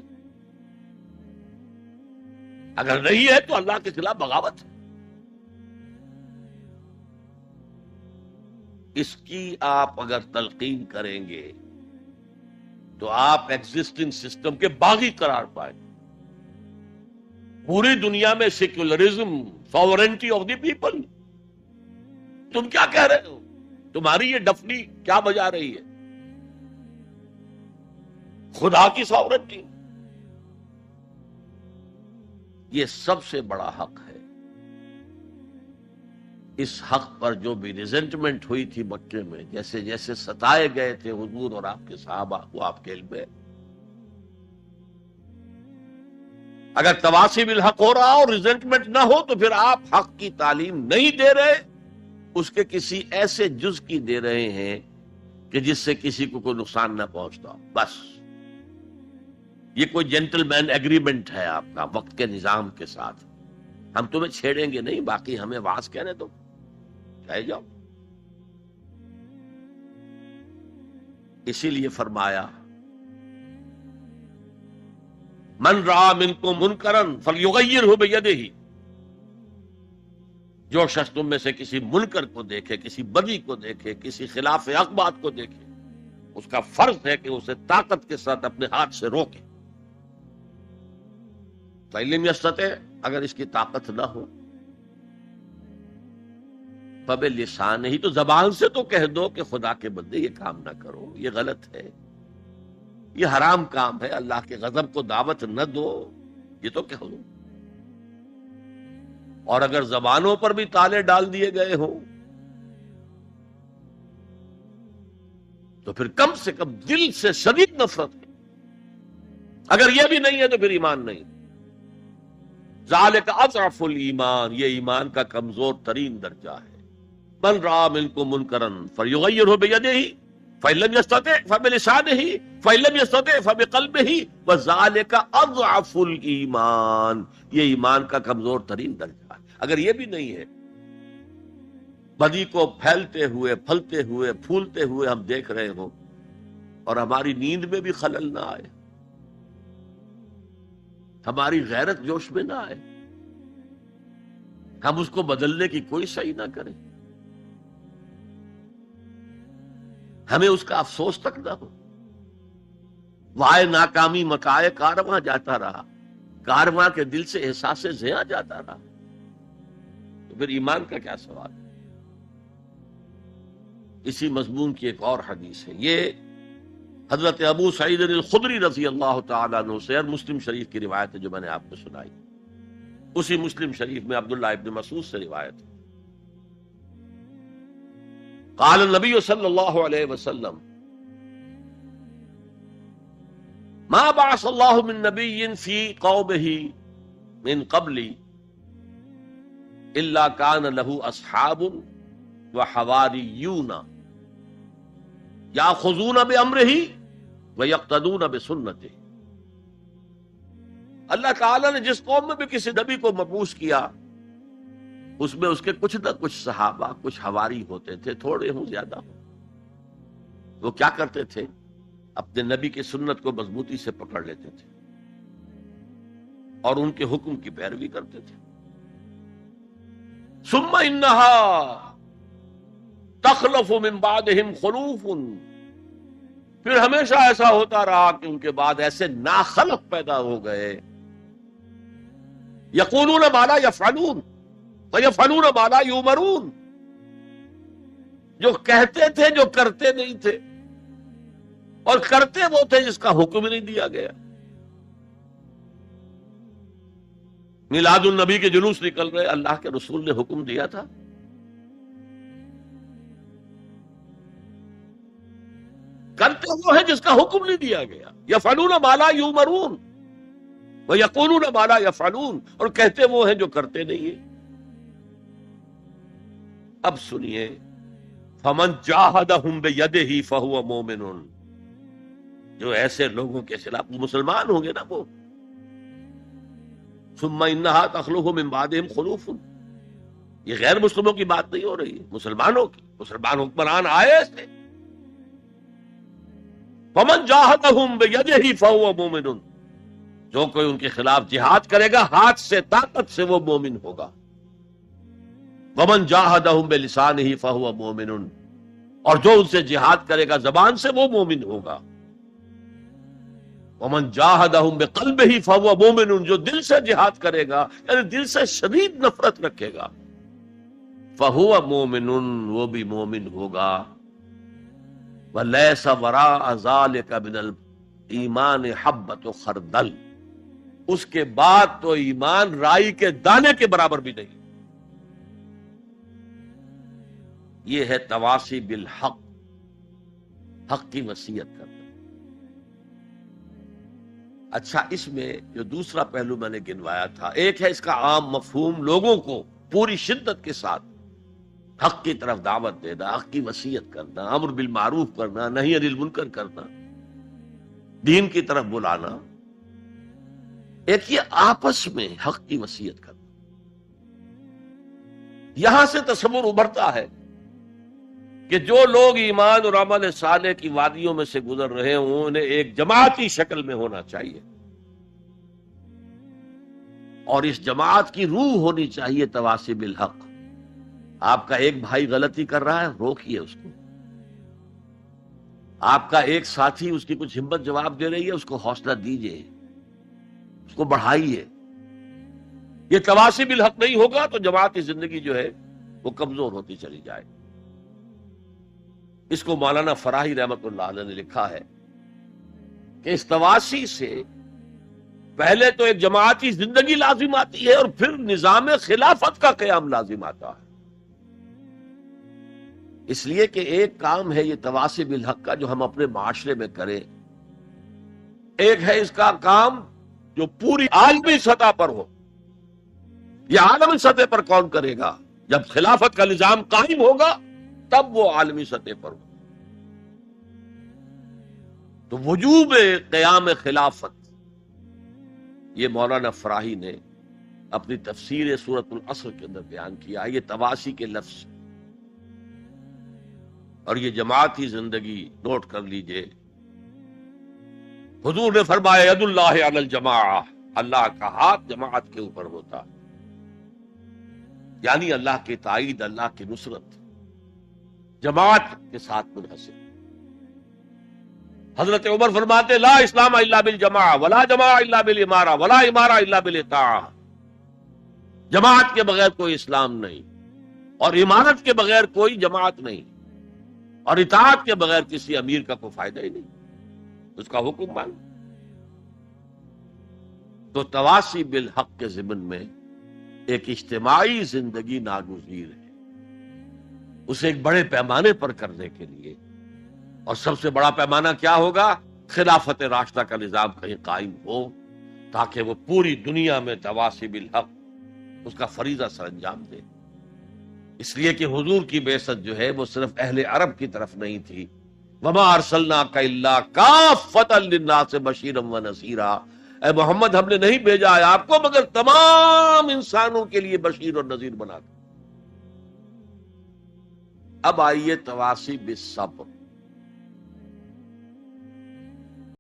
اگر نہیں ہے تو اللہ کے خلاف بغاوت ہے. اس کی آپ اگر تلقین کریں گے تو آپ ایگزسٹنگ سسٹم کے باغی قرار پائیں. پوری دنیا میں secularism, sovereignty of the people, تم کیا کہہ رہے ہو؟ تمہاری یہ ڈفلی کیا بجا رہی ہے؟ خدا کی ساورنٹی، یہ سب سے بڑا حق ہے. اس حق پر جو بھی ریزنٹمنٹ ہوئی تھی مکے میں، جیسے جیسے ستائے گئے تھے حضور اور آپ کے صحابہ، وہ آپ کے علم ہے. اگر تواصی بالحق ہو رہا اور ریزنٹمنٹ نہ ہو تو پھر آپ حق کی تعلیم نہیں دے رہے، اس کے کسی ایسے جز کی دے رہے ہیں کہ جس سے کسی کو کوئی نقصان نہ پہنچتا. بس یہ کوئی جینٹل مین ایگریمنٹ ہے آپ کا وقت کے نظام کے ساتھ. ہم تمہیں چھیڑیں گے نہیں، باقی ہمیں واز کہنے دو، کہہ جاؤ. اسی لیے فرمایا من رأى منکم منکرا فلیغیرہ بیدہ، جو شخص تم میں سے کسی منکر کو دیکھے، کسی بدی کو دیکھے، کسی خلاف حق بات کو دیکھے، اس کا فرض ہے کہ اسے طاقت کے ساتھ اپنے ہاتھ سے روکے. فإن لم يستطع، اگر اس کی طاقت نہ ہو، فبلسانہ، تو زبان سے تو کہہ دو کہ خدا کے بندے یہ کام نہ کرو، یہ غلط ہے، یہ حرام کام ہے، اللہ کے غضب کو دعوت نہ دو، یہ تو کہہ دو. اور اگر زبانوں پر بھی تالے ڈال دیے گئے ہوں تو پھر کم سے کم دل سے شدید نفرت ہے. اگر یہ بھی نہیں ہے تو پھر ایمان نہیں. ذالک اضعف الایمان، یہ ایمان کا کمزور ترین درجہ ہے. من رأى منکم منکرا فلیغیرہ بیدہ فإن لم يستطع فبلسانہ فإن لم يستطع فبقلبہ وذالک اضعف الایمان، یہ ایمان کا کمزور ترین درجہ ہے. اگر یہ بھی نہیں ہے، بدی کو پھیلتے ہوئے، پھلتے ہوئے، پھولتے ہوئے ہم دیکھ رہے ہوں اور ہماری نیند میں بھی خلل نہ آئے، ہماری غیرت جوش میں نہ آئے، ہم اس کو بدلنے کی کوئی صحیح نہ کریں، ہمیں اس کا افسوس تک نہ ہو، وائے ناکامی مکائے کارواں جاتا رہا، کارواں کے دل سے احساس زیاں جاتا رہا، تو پھر ایمان کا کیا سوال ہے؟ اسی مضمون کی ایک اور حدیث ہے، یہ حضرت ابو سعید الخدری رضی اللہ تعالیٰ عنہ سے، اور مسلم شریف کی روایت ہے جو میں نے آپ کو سنائی. اسی مسلم شریف میں عبداللہ ابن مسعود سے روایت ہے، قال النبی صلی اللہ علیہ وسلم ما بعث اللہ من نبی فی قومہ من قبلی الا کان لہ اصحاب وحواریون یاخذون بامرہ ویقتدون بسنتہ۔ اللہ تعالیٰ نے جس قوم میں بھی کسی نبی کو مبعوث کیا اس میں اس کے کچھ نہ کچھ صحابہ، کچھ حواری ہوتے تھے، تھوڑے ہوں زیادہ ہوں، وہ کیا کرتے تھے؟ اپنے نبی کی سنت کو مضبوطی سے پکڑ لیتے تھے اور ان کے حکم کی پیروی کرتے تھے۔ ثم انہا تخلف من بعدہم خلوف، پھر ہمیشہ ایسا ہوتا رہا کہ ان کے بعد ایسے ناخلف پیدا ہو گئے، یقولون ما لا یفعلون ویفعلون ما لا یؤمرون، جو کہتے تھے جو کرتے نہیں تھے، اور کرتے وہ تھے جس کا حکم ہی نہیں دیا گیا۔ میلاد النبی کے جلوس نکل رہے، اللہ کے رسول نے حکم دیا تھا؟ کرتے وہ ہیں جس کا حکم نہیں دیا گیا۔ یفعلون ما لا یؤمرون ویقولون ما لا یفعلون، اور کہتے وہ ہیں جو کرتے نہیں ہیں۔ اب سنیے، فمن جاہدہم بیدہ فہو مومن، جو ایسے لوگوں کے خلاف، مسلمان ہوں گے نا وہ، ثم انہا تخلف من بعدہم خلوف، یہ غیر مسلموں کی بات نہیں ہو رہی ہے، مسلمانوں کی، مسلمان حکمران آئے تھے۔ فمن جاہدہم بیدہ فہو مومن، جو کوئی ان کے خلاف جہاد کرے گا ہاتھ سے، طاقت سے، وہ مومن ہوگا۔ ومن جاہدہم بلسانہ فہو مومن، اور جو ان سے جہاد کرے گا زبان سے، وہ مومن ہوگا۔ ومن جاہدہم بقلبہ فہو مومن، جو دل سے جہاد کرے گا، یعنی دل سے شدید نفرت رکھے گا، فہو مومن، وہ بھی مومن ہوگا۔ ولیس وراء ذلک من الایمان حبۃ خردل، اس کے بعد تو ایمان رائی کے دانے کے برابر بھی نہیں۔ یہ ہے تواصی بالحق، حق کی وصیت کرنا۔ اچھا، اس میں جو دوسرا پہلو میں نے گنوایا تھا، ایک ہے اس کا عام مفہوم، لوگوں کو پوری شدت کے ساتھ حق کی طرف دعوت دینا، حق کی وصیت کرنا، امر بالمعروف کرنا، نہی عن المنکر کرنا، دین کی طرف بلانا۔ ایک یہ آپس میں حق کی وصیت کرنا۔ یہاں سے تصور ابھرتا ہے کہ جو لوگ ایمان اور عمل صالح کی وادیوں میں سے گزر رہے ہوں، انہیں ایک جماعتی شکل میں ہونا چاہیے، اور اس جماعت کی روح ہونی چاہیے تواصی بالحق۔ آپ کا ایک بھائی غلطی کر رہا ہے، روکیے اس کو۔ آپ کا ایک ساتھی اس کی کچھ ہمت جواب دے رہی ہے، اس کو حوصلہ دیجیے، اس کو بڑھائیے۔ یہ تواصی بالحق نہیں ہوگا تو جماعتی زندگی جو ہے وہ کمزور ہوتی چلی جائے۔ اس کو مولانا فراہی رحمت اللہ علیہ نے لکھا ہے کہ اس تواصی سے پہلے تو ایک جماعتی زندگی لازم آتی ہے، اور پھر نظام خلافت کا قیام لازم آتا ہے۔ اس لیے کہ ایک کام ہے یہ تواصی بالحق کا جو ہم اپنے معاشرے میں کریں، ایک ہے اس کا کام جو پوری عالمی سطح پر ہو۔ یہ عالمی سطح پر کون کرے گا؟ جب خلافت کا نظام قائم ہوگا تب وہ عالمی سطح پر ہو۔ تو وجوب قیام خلافت، یہ مولانا فراہی نے اپنی تفسیر سورۃ العصر کے اندر بیان کیا۔ یہ تواصی کے لفظ، اور یہ جماعتی زندگی نوٹ کر لیجئے۔ حضور نے فرمایا ید اللہ علی الجماعہ، اللہ کا ہاتھ جماعت کے اوپر ہوتا، یعنی اللہ کی تائید، اللہ کی نصرت جماعت کے ساتھ منحصر۔ حضرت عمر فرماتے لا اسلام الا بالجماعہ ولا جماعہ الا بالامارہ ولا امارہ الا بالاطاعہ، جماعت کے بغیر کوئی اسلام نہیں، اور امارت کے بغیر کوئی جماعت نہیں، اور اطاعت کے بغیر کسی امیر کا کوئی فائدہ ہی نہیں، اس کا حکم مان۔ تو تواصی بالحق کے ضمن میں ایک اجتماعی زندگی ناگزیر ہے، اسے ایک بڑے پیمانے پر کرنے کے لیے، اور سب سے بڑا پیمانہ کیا ہوگا؟ خلافت راشدہ کا نظام کہیں قائم ہو، تاکہ وہ پوری دنیا میں تواصی بالحق اس کا فریضہ سر انجام دے۔ اس لیے کہ حضور کی بعثت جو ہے وہ صرف اہل عرب کی طرف نہیں تھی، وما ارسلناک الا کافۃ للناس بشیرا ونذیرا، اے محمد ہم نے نہیں بھیجا ہے آپ کو مگر تمام انسانوں کے لیے بشیر اور نذیر بنا کر۔ اب آئیے تواصی بالصبر،